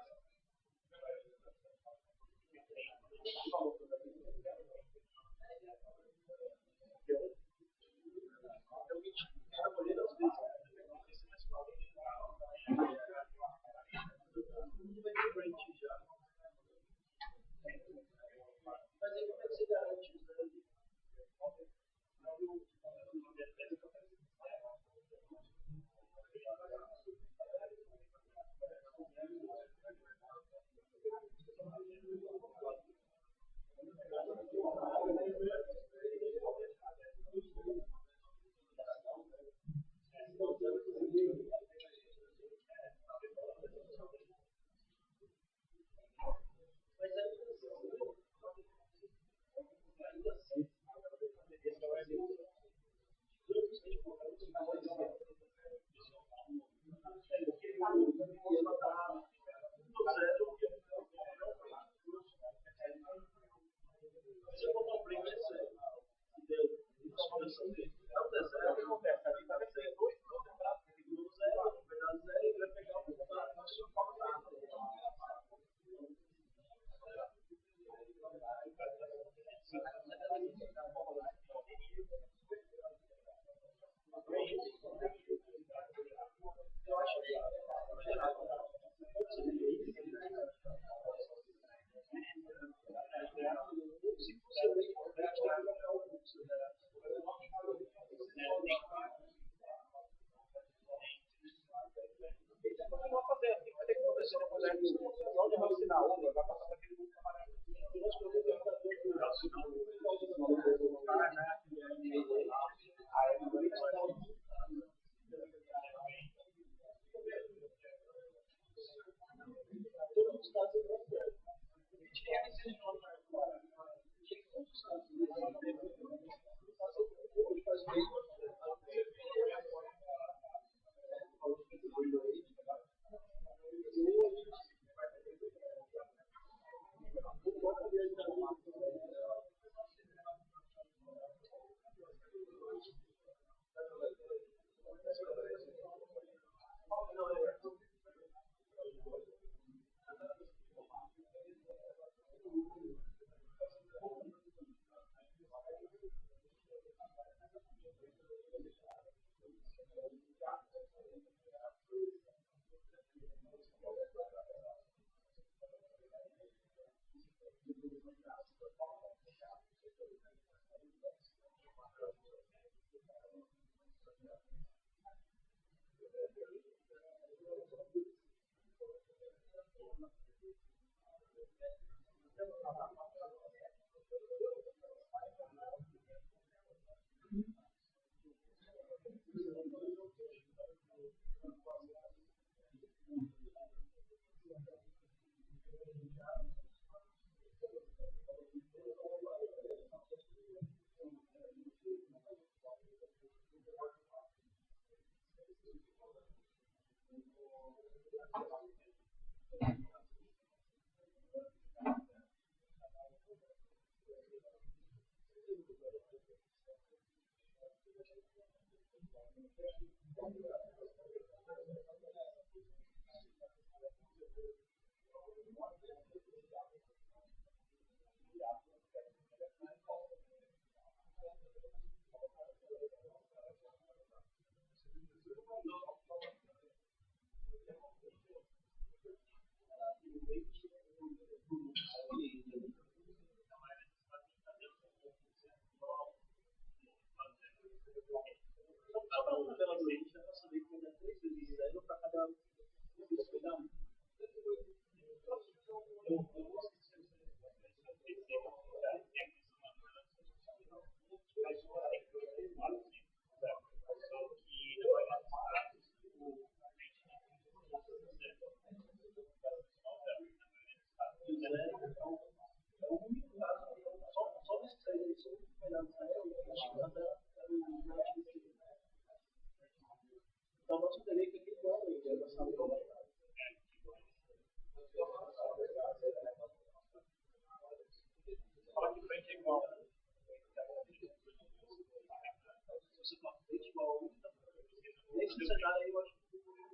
Nesse cenário aí, eu acho que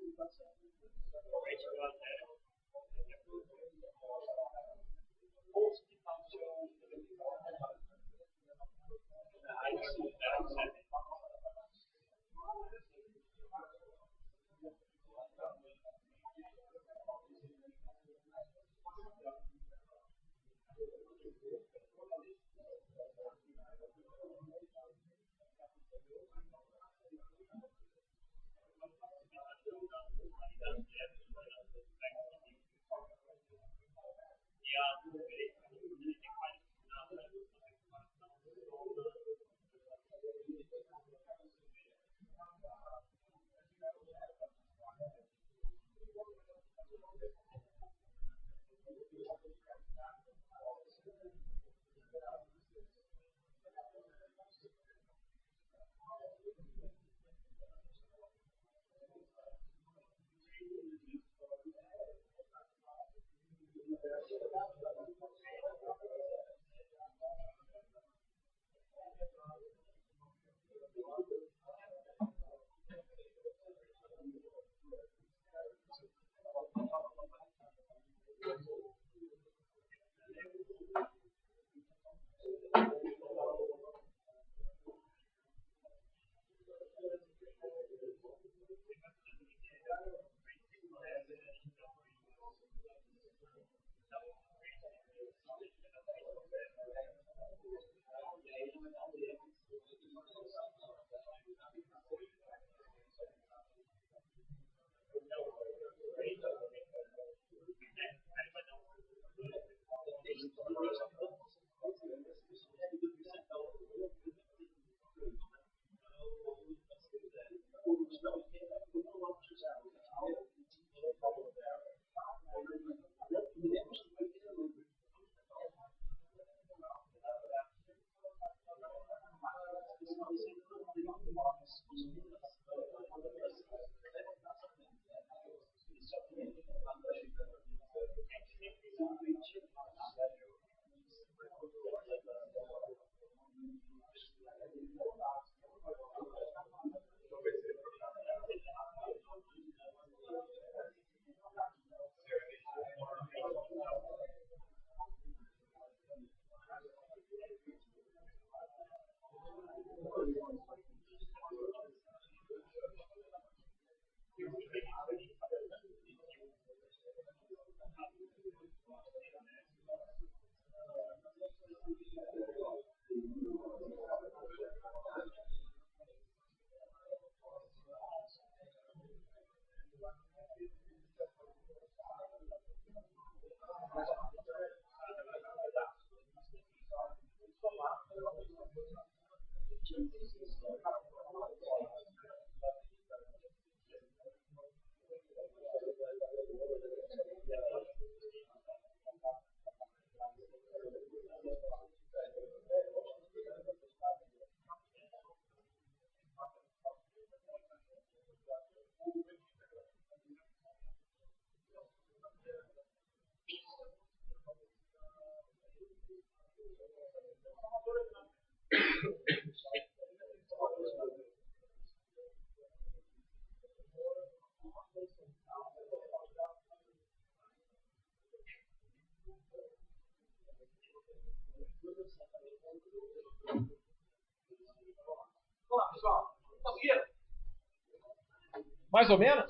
Mais ou menos?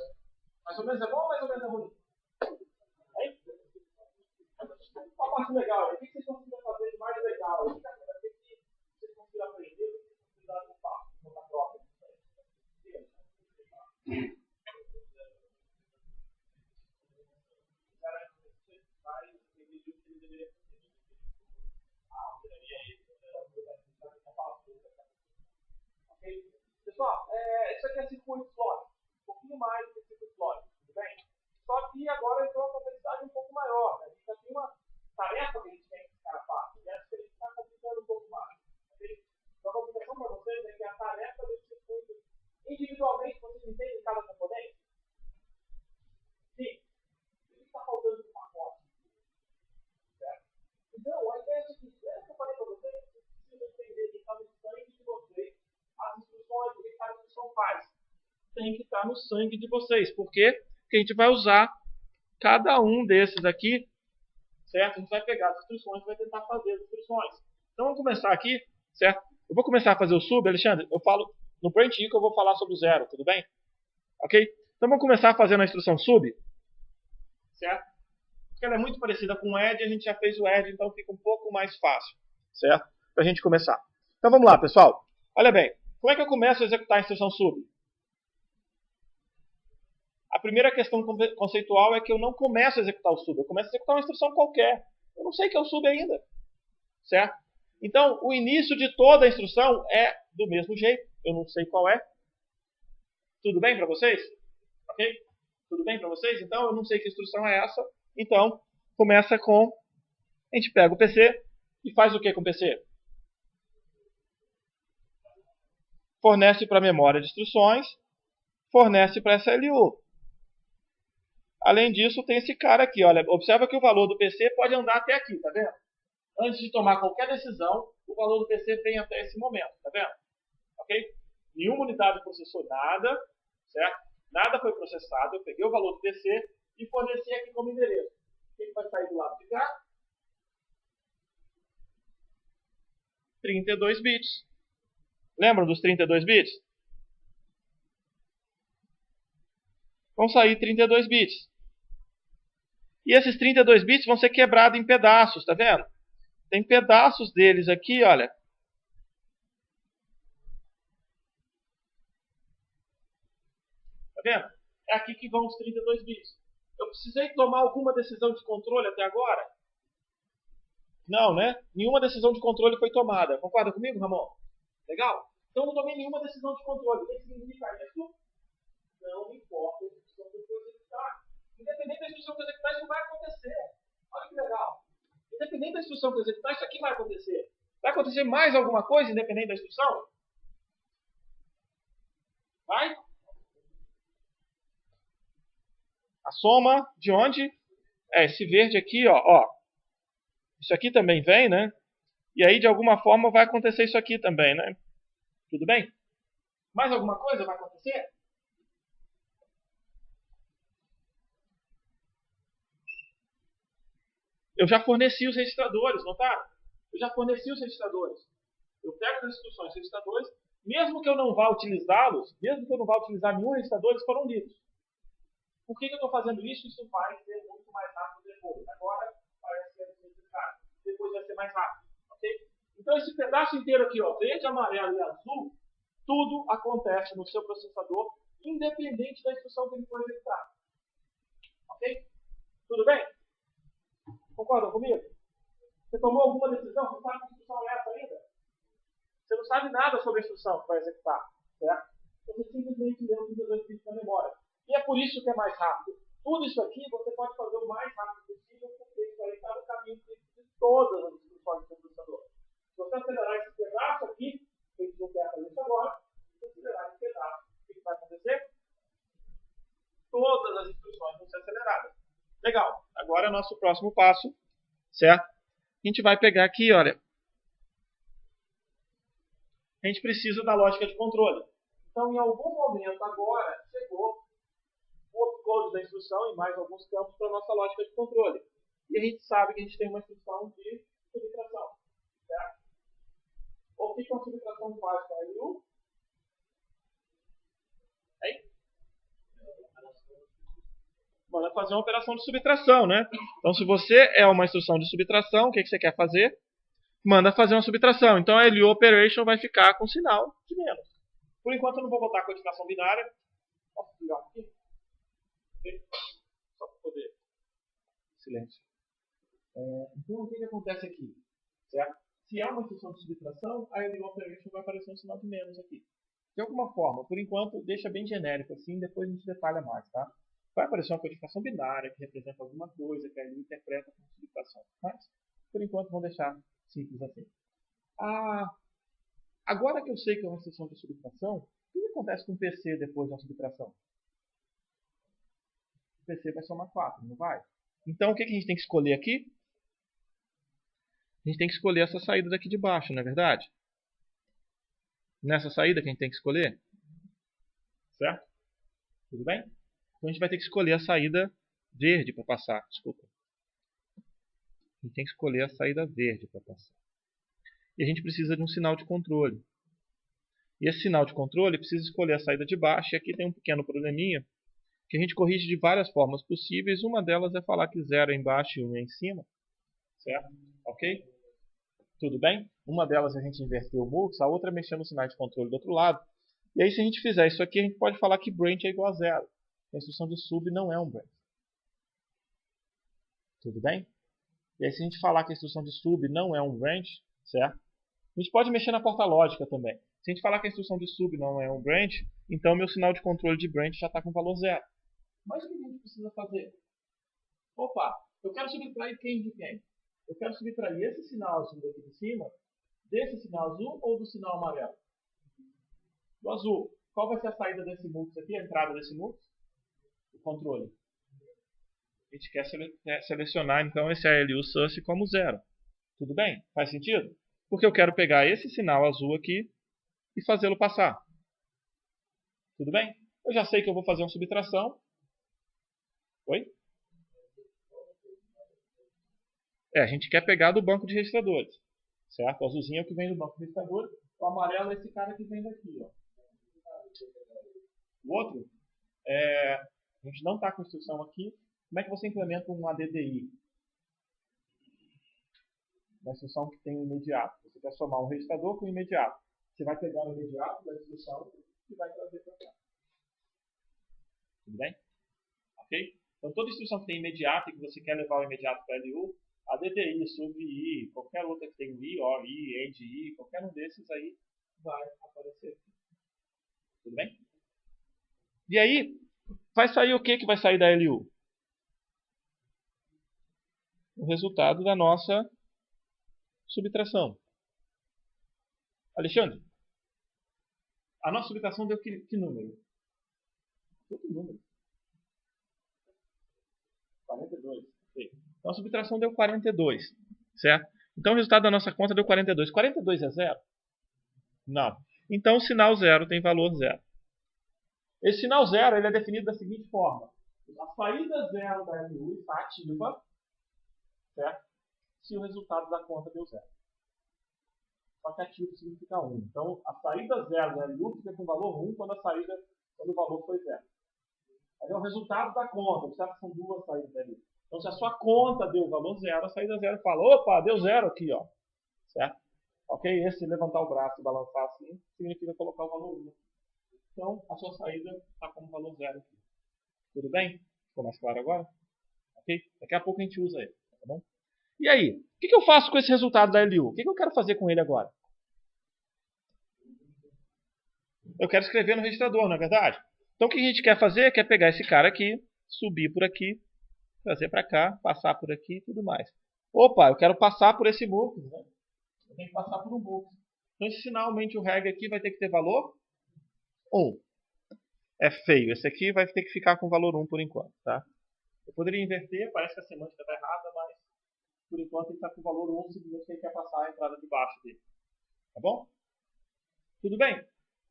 Mais ou menos é bom ou mais ou menos é ruim? Hein? Uma parte legal. O que vocês conseguiram fazer de mais legal? O que vocês conseguiram aprender? O que vocês conseguiram fazer na prova? Pessoal, isso aqui é circuito lógico. Um pouquinho mais do que circuito lógico, tudo bem? Só que agora entrou uma complexidade um pouco maior. Né? A gente já tem uma tarefa que a gente tem que ficar fácil. E essa que a gente está complicando um pouco mais. Okay? Então, a complicação para vocês é que a tarefa desse circuito, individualmente, vocês entendem cada componente? Sim. O que está faltando no pacote? Certo? Então, a ideia é a seguinte: lembra que eu falei para vocês que vocês precisam entender em cada instante de vocês as instruções, o que cada instrução faz. tem que estar no sangue de vocês. Por quê? Porque a gente vai usar cada um desses aqui, certo? A gente vai pegar as instruções e vai tentar fazer as instruções. Então vamos começar aqui, certo? Eu vou começar a fazer o sub, Alexandre, eu falo no branch que eu vou falar sobre o zero, tudo bem? Ok? Então vamos começar fazendo a instrução sub, certo? Porque ela é muito parecida com o add, a gente já fez o add, então fica um pouco mais fácil, certo? Para a gente começar. Então vamos lá, pessoal. Olha bem, como é que eu começo a executar a instrução sub? A primeira questão conceitual é que eu não começo a executar o sub, eu começo a executar uma instrução qualquer. Eu não sei que é o sub ainda, certo? Então, o início de toda a instrução é do mesmo jeito, eu não sei qual é. Tudo bem para vocês? Ok? Tudo bem para vocês? Então, eu não sei que instrução é essa. Então, começa com... A gente pega o PC e faz o que com o PC? Fornece para a memória de instruções, fornece para essa LU. Além disso, tem esse cara aqui. Olha, observa que o valor do PC pode andar até aqui, tá vendo? Antes de tomar qualquer decisão, o valor do PC vem até esse momento, tá vendo? Ok? Nenhuma unidade processou nada, certo? Nada foi processado. Eu peguei o valor do PC e forneci aqui como endereço. O que vai sair do lado de cá? 32 bits. Lembram dos 32 bits? Vão sair 32 bits. E esses 32 bits vão ser quebrados em pedaços, tá vendo? Tem pedaços deles aqui, olha. Tá vendo? É aqui que vão os 32 bits. Eu precisei tomar alguma decisão de controle até agora? Não, né? Nenhuma decisão de controle foi tomada. Concorda comigo, Ramon? Legal? Então eu não tomei nenhuma decisão de controle. O que significa isso? Não importa a instrução que eu for executar. Independente da instrução que eu executar, isso vai acontecer. Olha que legal. Independente da instrução que eu executar, isso aqui vai acontecer. Vai acontecer mais alguma coisa independente da instrução? Vai? A soma de onde? É esse verde aqui, ó. Isso aqui também vem, né? E aí, de alguma forma, vai acontecer isso aqui também, né? Tudo bem? Mais alguma coisa vai acontecer? Eu já forneci os registradores, notaram? Eu já forneci os registradores. Eu pego as instruções registradores, mesmo que eu não vá utilizá-los, mesmo que eu não vá utilizar nenhum registrador, eles foram lidos. Por que eu estou fazendo isso? Isso vai ser muito mais rápido depois. Agora parece ser necessário. Depois vai ser mais rápido. Ok? Então esse pedaço inteiro aqui, ó, verde, amarelo e azul, tudo acontece no seu processador, independente da instrução que ele for executar. Ok? Tudo bem? Concordam comigo? Você tomou alguma decisão? Você sabe que instrução é essa ainda? Você não sabe nada sobre a instrução que vai executar. Certo? Você simplesmente lê os 32 bits na memória. E é por isso que é mais rápido. Tudo isso aqui você pode fazer o mais rápido possível, porque isso aí está no caminho de todas as instruções do seu processador. Se você acelerar esse pedaço aqui, a gente não quer fazer isso agora, se você acelerar esse pedaço, o que vai acontecer? Todas as instruções vão ser aceleradas. Legal. Agora é o nosso próximo passo, certo? A gente vai pegar aqui, olha. A gente precisa da lógica de controle. Então, em algum momento agora, chegou o opcode da instrução e mais alguns campos para a nossa lógica de controle. E a gente sabe que a gente tem uma instrução de subtração. Certo? O que a subtração faz com a LU? Manda fazer uma operação de subtração, né? Então, se você é uma instrução de subtração, o que você quer fazer? Manda fazer uma subtração. Então, a LU operation vai ficar com sinal de menos. Por enquanto, eu não vou botar a codificação binária. Posso desligar aqui? Okay? Só para poder... Silêncio. Então, o que acontece aqui? Certo? Se é uma instrução de subtração, a LU operation vai aparecer um sinal de menos aqui. De alguma forma, por enquanto, deixa bem genérico assim, depois a gente detalha mais, tá? Vai aparecer uma codificação binária que representa alguma coisa que a LU interpreta como subtração. Mas, por enquanto, vamos deixar simples assim. Agora que eu sei que é uma instrução de subtração, o que acontece com o PC depois da subtração? O PC vai somar 4, não vai? Então, o que a gente tem que escolher aqui? A gente tem que escolher essa saída daqui de baixo, não é verdade? Nessa saída que a gente tem que escolher? Certo? Tudo bem? Então a gente vai ter que escolher a saída verde para passar. Desculpa. A gente tem que escolher a saída verde para passar. E a gente precisa de um sinal de controle. E esse sinal de controle precisa escolher a saída de baixo. E aqui tem um pequeno probleminha que a gente corrige de várias formas possíveis. Uma delas é falar que 0 é embaixo e 1 é em cima. Certo? Ok? Tudo bem? Uma delas é a gente inverter o mux, a outra é mexer no sinal de controle do outro lado. E aí se a gente fizer isso aqui, a gente pode falar que branch é igual a 0. A instrução de sub não é um branch. Tudo bem? E aí se a gente falar que a instrução de sub não é um branch, certo? A gente pode mexer na porta lógica também. Se a gente falar que a instrução de sub não é um branch, então meu sinal de controle de branch já está com valor 0. Mas o que a gente precisa fazer? Opa, eu quero subtrair quem de quem? Eu quero subtrair esse sinal azul daqui de cima, desse sinal azul ou do sinal amarelo? Do azul. Qual vai ser a saída desse mux aqui, a entrada desse mux? O controle. A gente quer selecionar então esse ALU source como 0. Tudo bem? Faz sentido? Porque eu quero pegar esse sinal azul aqui e fazê-lo passar. Tudo bem? Eu já sei que eu vou fazer uma subtração. Oi? A gente quer pegar do banco de registradores. Certo? O azulzinho é o que vem do banco de registradores. O amarelo é esse cara que vem daqui. Ó. O outro, a gente não está com instrução aqui. Como é que você implementa um ADDI? Uma instrução que tem um imediato. Você quer somar um registrador com um imediato. Você vai pegar o imediato da instrução e vai trazer para cá. Tudo bem? Ok? Então toda instrução que tem imediato e que você quer levar o imediato para LU, ADDI, SUBI, qualquer outra que tem I, OR, ADI, qualquer um desses aí vai aparecer aqui. Tudo bem? E aí, vai sair o que vai sair da LU? O resultado da nossa subtração. Alexandre, a nossa subtração deu que número? Outro número. 42. Então a subtração deu 42. Certo? Então o resultado da nossa conta deu 42. 42 é 0? Não. Então o sinal 0 tem valor 0. Esse sinal 0 ele é definido da seguinte forma. A saída 0 da LU está ativa, certo? Se o resultado da conta deu 0. Só que ativo significa 1. Então a saída 0 da LU fica com valor 1 quando o valor foi 0. Aí é o resultado da conta, certo? São duas saídas da LU. Então se a sua conta deu o valor 0, a saída 0 fala, opa, deu 0 aqui, ó. Certo? Ok? Esse levantar o braço e balançar assim significa colocar o valor 1. Então, a sua saída está como valor 0 aqui. Tudo bem? Ficou mais claro agora? Ok? Daqui a pouco a gente usa ele. Tá bom? E aí? O que eu faço com esse resultado da LU? O que eu quero fazer com ele agora? Eu quero escrever no registrador, não é verdade? Então, o que a gente quer fazer é pegar esse cara aqui, subir por aqui, trazer para cá, passar por aqui e tudo mais. Opa, eu quero passar por esse mux. Né? Eu tenho que passar por um mux. Então, esse finalmente o reg aqui vai ter que ter valor 1. É feio. Esse aqui vai ter que ficar com valor 1 por enquanto. Tá? Eu poderia inverter, parece que a semântica está errada, mas por enquanto ele está com valor 1, simplesmente ele quer passar a entrada de baixo dele. Tá bom? Tudo bem?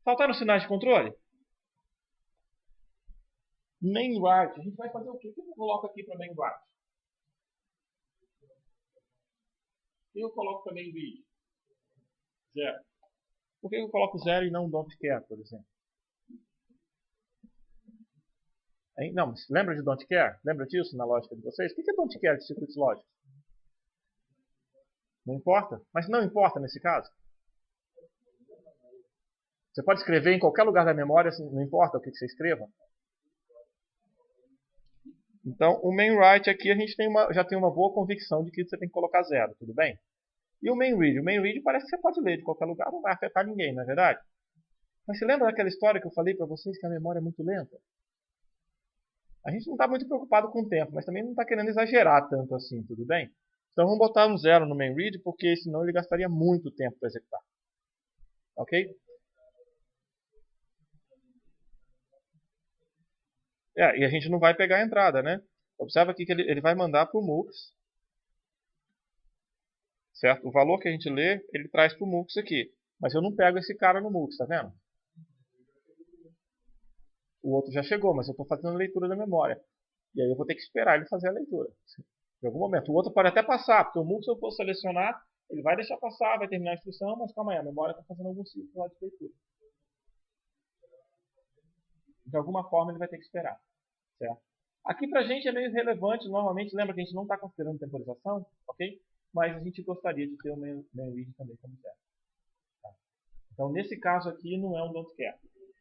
Faltaram sinais de controle? Main write. A gente vai fazer o quê? O que eu coloco aqui para main write? O que eu coloco para main read? 0. Por que eu coloco 0 e não don't care, por exemplo? Hein? Não, mas lembra de don't care? Lembra disso na lógica de vocês? O que é don't care de circuitos lógicos? Não importa? Mas não importa nesse caso? Você pode escrever em qualquer lugar da memória, não importa o que você escreva? Então, o main write aqui a gente já tem uma boa convicção de que você tem que colocar 0, tudo bem? E o main read? O main read parece que você pode ler de qualquer lugar, não vai afetar ninguém, não é verdade? Mas você lembra daquela história que eu falei para vocês que a memória é muito lenta? A gente não está muito preocupado com o tempo, mas também não está querendo exagerar tanto assim, tudo bem? Então vamos botar um 0 no main read, porque senão ele gastaria muito tempo para executar. Ok? E a gente não vai pegar a entrada, né? Observa aqui que ele vai mandar para o MUX. Certo? O valor que a gente lê, ele traz para o MUX aqui. Mas eu não pego esse cara no MUX, tá vendo? o outro já chegou, mas eu estou fazendo a leitura da memória. E aí eu vou ter que esperar ele fazer a leitura. Em algum momento. O outro pode até passar, porque o MOOC, se eu for selecionar, ele vai deixar passar, vai terminar a instrução, mas calma aí, a memória está fazendo algum ciclo lá de leitura. De alguma forma ele vai ter que esperar. Certo? Aqui pra gente é meio relevante, normalmente, lembra que a gente não está considerando temporização, ok? Mas a gente gostaria de ter o main read também como certo. Tá? Então, nesse caso aqui, não é um don't care.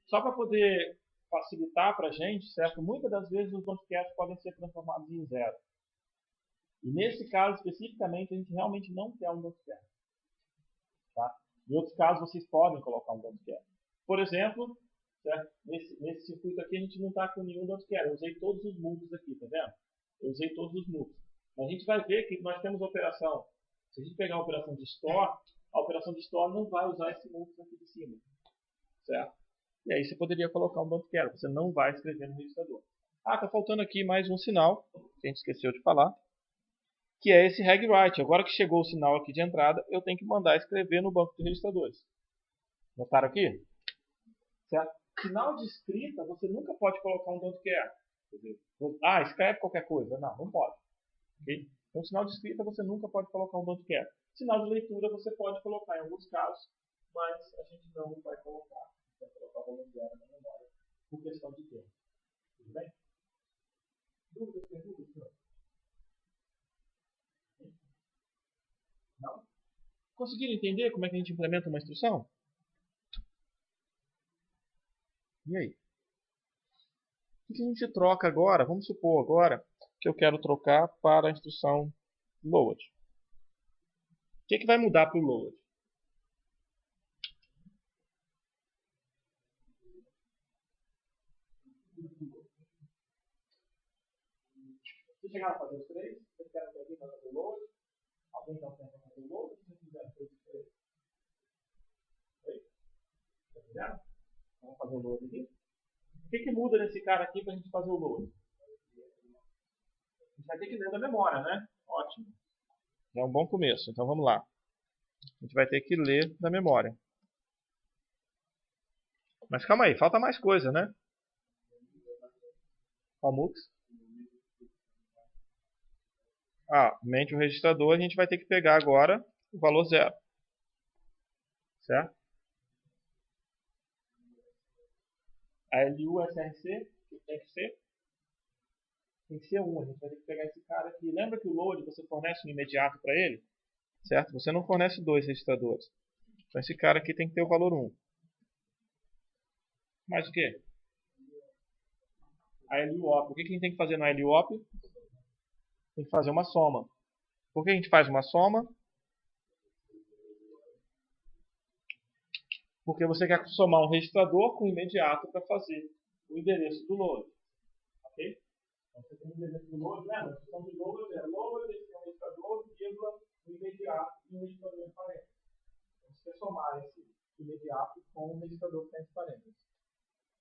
Só para poder facilitar para a gente, certo? Muitas das vezes os don't cares podem ser transformados em zero. E nesse caso, especificamente, a gente realmente não quer um don't care. Tá? Em outros casos, vocês podem colocar um don't care. Por exemplo, certo? Nesse circuito aqui, a gente não está com nenhum don't care. Eu usei todos os moves aqui, tá vendo? Eu usei todos os moves. Mas a gente vai ver que nós temos a operação. Se a gente pegar a operação de store, a operação de store não vai usar esse move aqui de cima. Certo? E aí você poderia colocar um don't care. Você não vai escrever no registrador. Ah, está faltando aqui mais um sinal, que a gente esqueceu de falar, que é esse reg write. Agora que chegou o sinal aqui de entrada, eu tenho que mandar escrever no banco de registradores. Notaram aqui? Certo? Sinal de escrita, você nunca pode colocar um don't care. Ah, escreve qualquer coisa. Não, não pode. Okay? Então, sinal de escrita, você nunca pode colocar um don't care. Sinal de leitura, você pode colocar em alguns casos, mas a gente não vai colocar. Vai colocar o valor zero na memória, por questão de tempo. Tudo bem? Dúvidas, perguntas, senhor? Não? Conseguiram entender como é que a gente implementa uma instrução? E aí? O que a gente troca agora? Vamos supor agora que eu quero trocar para a instrução load. O que vai mudar para o load? Se chegar a fazer os três, vocês querem que alguém faça o load? Alguém está tentando fazer o load? Se quiser fazer os três. Oi? Tá entendendo? Vamos fazer o load aqui. O que muda nesse cara aqui para a gente fazer o load? A gente vai ter que ler da memória, né? Ótimo. É um bom começo. Então vamos lá. A gente vai ter que ler da memória. Mas calma aí, falta mais coisa, né? Qual MUX? Mente o registrador, a gente vai ter que pegar agora o valor zero. Certo? A LU SRC, que tem que ser? Tem que ser 1. A gente vai ter que pegar esse cara aqui. Lembra que o load você fornece um imediato para ele? Certo? Você não fornece 2 registradores. Então esse cara aqui tem que ter o valor 1. Mais o quê? A LUOP. O que a gente tem que fazer na LUOP? Tem que fazer uma soma. Por que a gente faz uma soma? Porque você quer somar um registrador com o imediato para fazer o endereço do load. Ok? Então você tem o endereço do load, lembra? A instrução de load é load, esse é um registrador, vírgula, o imediato e um registrador em parênteses. Então você quer somar esse imediato com o registrador que está em parênteses.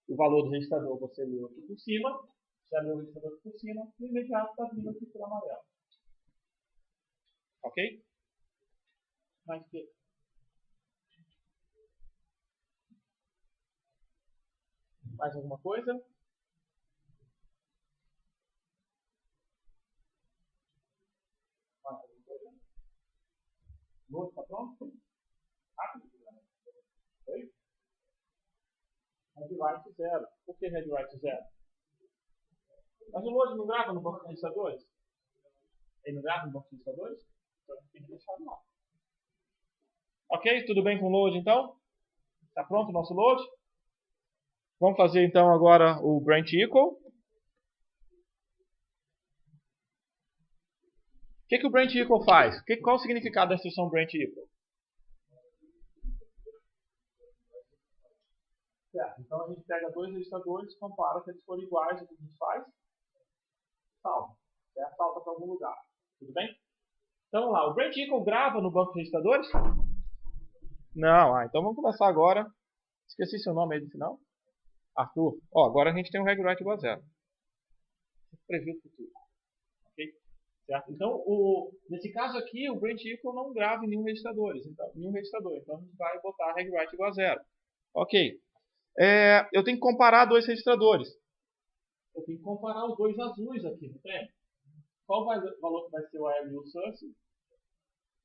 O valor do registrador você leu aqui por cima, já leu o registrador aqui por cima, e o imediato está vindo aqui por amarelo. Ok? Mais o que? Mais alguma coisa? Mais alguma coisa? Load está pronto? Rápido? Oi? Headwrite 0. Por que headwrite 0? Mas o load não grava no banco de registradores? Ele não grava no banco de registradores? Então a gente tem que deixar lá. Ok? Tudo bem com o load então? Está pronto o nosso load? Vamos fazer então agora o branch equal. O que o branch equal faz? Qual o significado da instrução branch equal? Certo, então a gente pega 2 registradores, compara se eles forem iguais, o que a gente faz? Salva. Certo? Salva para algum lugar. Tudo bem? Então vamos lá, o branch equal grava no banco de registradores? Não, então vamos começar agora. Esqueci seu nome aí no final. Arthur. Agora a gente tem um regwrite igual a 0. Previu o futuro. Ok? Certo? Então, nesse caso aqui, o branch equal não grava em nenhum registrador. Então a gente vai botar regwrite igual a 0. Ok. eu tenho que comparar dois registradores. Eu tenho que comparar os dois azuis aqui, não tem? Qual o valor que vai ser o ALU Source?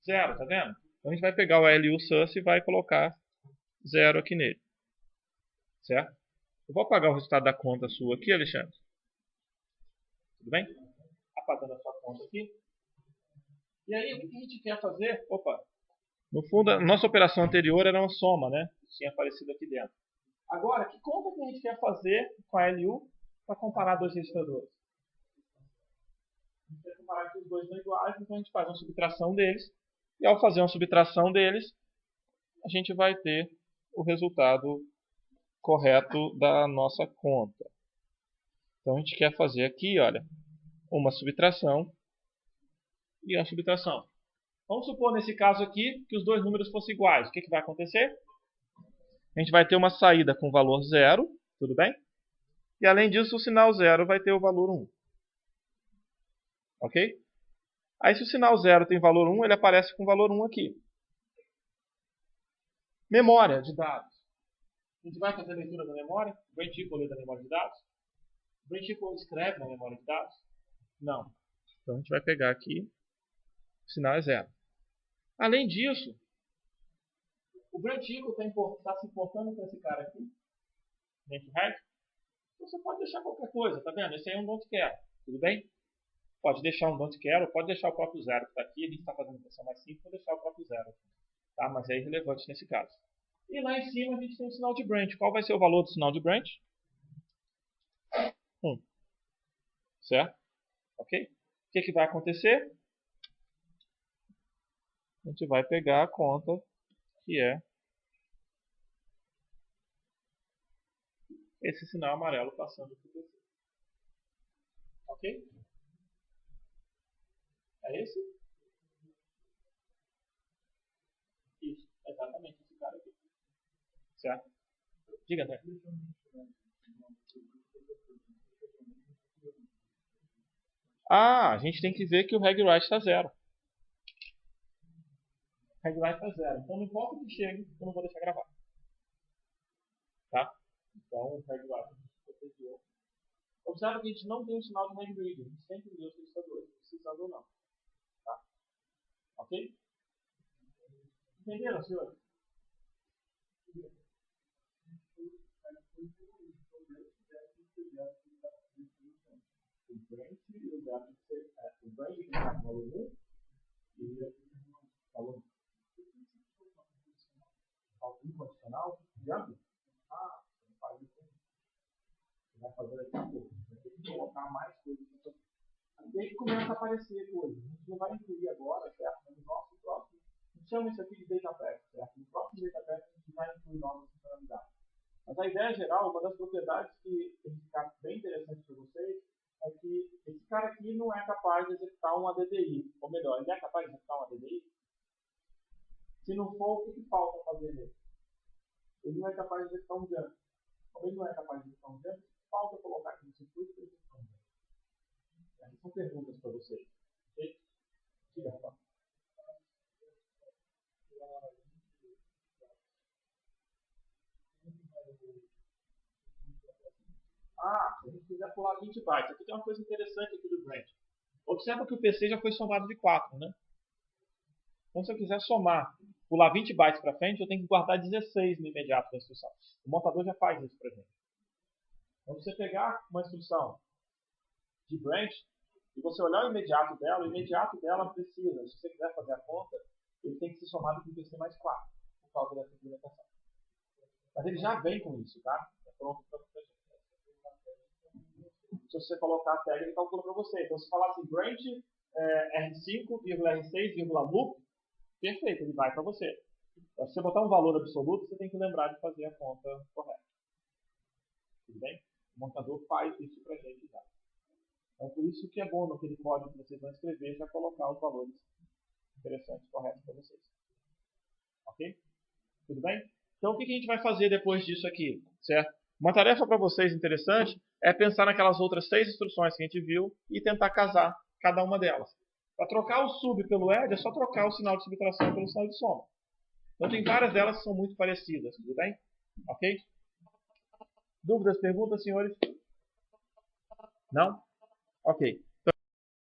0, tá vendo? Então a gente vai pegar o ALU Source e vai colocar 0 aqui nele. Certo? Eu vou apagar o resultado da conta sua aqui, Alexandre. Tudo bem? Apagando a sua conta aqui. E aí, o que a gente quer fazer? Opa! No fundo, a nossa operação anterior era uma soma, né? Tinha aparecido aqui dentro. Agora, que conta que a gente quer fazer com a LU para comparar dois registradores? A gente quer comparar que os dois são iguais, então a gente faz uma subtração deles. E ao fazer uma subtração deles, a gente vai ter o resultado correto da nossa conta. Então a gente quer fazer aqui, olha, uma subtração e uma subtração. Vamos supor nesse caso aqui que os dois números fossem iguais. O que vai acontecer? A gente vai ter uma saída com valor 0, tudo bem? E além disso, o sinal 0 vai ter o valor 1. Ok? Aí se o sinal 0 tem valor 1, ele aparece com valor 1 aqui. Memória de dados. A gente vai fazer a leitura da memória. O Branch Equal lê da memória de dados. O Branch Equal escreve na memória de dados. Não. Então a gente vai pegar aqui. O sinal é 0. Além disso, o Branch Equal está se importando com esse cara aqui. Dentro do head. Você pode deixar qualquer coisa, tá vendo? Esse aí é um don't care. Tudo bem? Pode deixar um don't care ou pode deixar o próprio 0 que está aqui. A gente está fazendo a versão mais simples, vou deixar o próprio 0. Tá? Mas é irrelevante nesse caso. E lá em cima a gente tem o sinal de branch. Qual vai ser o valor do sinal de branch? 1. Certo? Ok? O que vai acontecer? A gente vai pegar a conta que é esse sinal amarelo passando por PC. Ok? É esse? Isso, exatamente esse cara aqui. Certo? Diga, André. A gente tem que ver que o read-write está 0. Read-write está 0. Então não importa o que chegue, eu não vou deixar gravar. Tá? Então o read-write protegeu. Observa que a gente não tem o sinal de read-read. A gente sempre vê os registradores, precisando ou não. Tá? Ok? Entenderam, senhores? O branch e o dado o branch que está com valor 1 e o valor incondicional jump. Você faz isso. Você vai fazer daqui a pouco. Você vai ter que colocar mais coisas. E aí começa a aparecer coisas. A gente não vai incluir agora, certo? Mas no nosso próximo. A gente chama isso aqui de data path, certo? No próximo data path a gente vai incluir novas funcionalidades. Mas a ideia geral, uma das propriedades que tem que ficar bem interessante para vocês é que esse cara aqui não é capaz de executar um ADDI. Ou melhor, ele é capaz de executar um ADDI? Se não for, o que falta fazer nele? Ele não é capaz de executar um jump. Como ele não é capaz de executar um jump, falta colocar aqui no circuito para executar um jump. Essas são perguntas para vocês. Ok? Diga, Rafa. Se a gente quiser pular 20 bytes. Aqui tem uma coisa interessante aqui do branch. Observa que o PC já foi somado de 4, né? Então, se eu quiser somar, pular 20 bytes para frente, eu tenho que guardar 16 no imediato da instrução. O montador já faz isso para a gente. Então, se você pegar uma instrução de branch e você olhar o imediato dela precisa, se você quiser fazer a conta, ele tem que ser somado com o PC mais 4, por causa dessa implementação. Mas ele já vem com isso, tá? É pronto para você. Se você colocar a tag, ele calcula para você. Então, se falar assim, branch R5,R6,loop, perfeito, ele vai para você. Se você botar um valor absoluto, você tem que lembrar de fazer a conta correta. Tudo bem? O montador faz isso para a gente já. Então, por isso que é bom naquele código que vocês vão escrever, já colocar os valores interessantes, corretos para vocês. Ok? Tudo bem? Então, o que a gente vai fazer depois disso aqui? Certo? Uma tarefa para vocês interessante é pensar naquelas outras 3 instruções que a gente viu e tentar casar cada uma delas. Para trocar o sub pelo add, é só trocar o sinal de subtração pelo sinal de soma. Então, tem várias delas que são muito parecidas. Tudo bem? Ok? Dúvidas, perguntas, senhores? Não? Ok.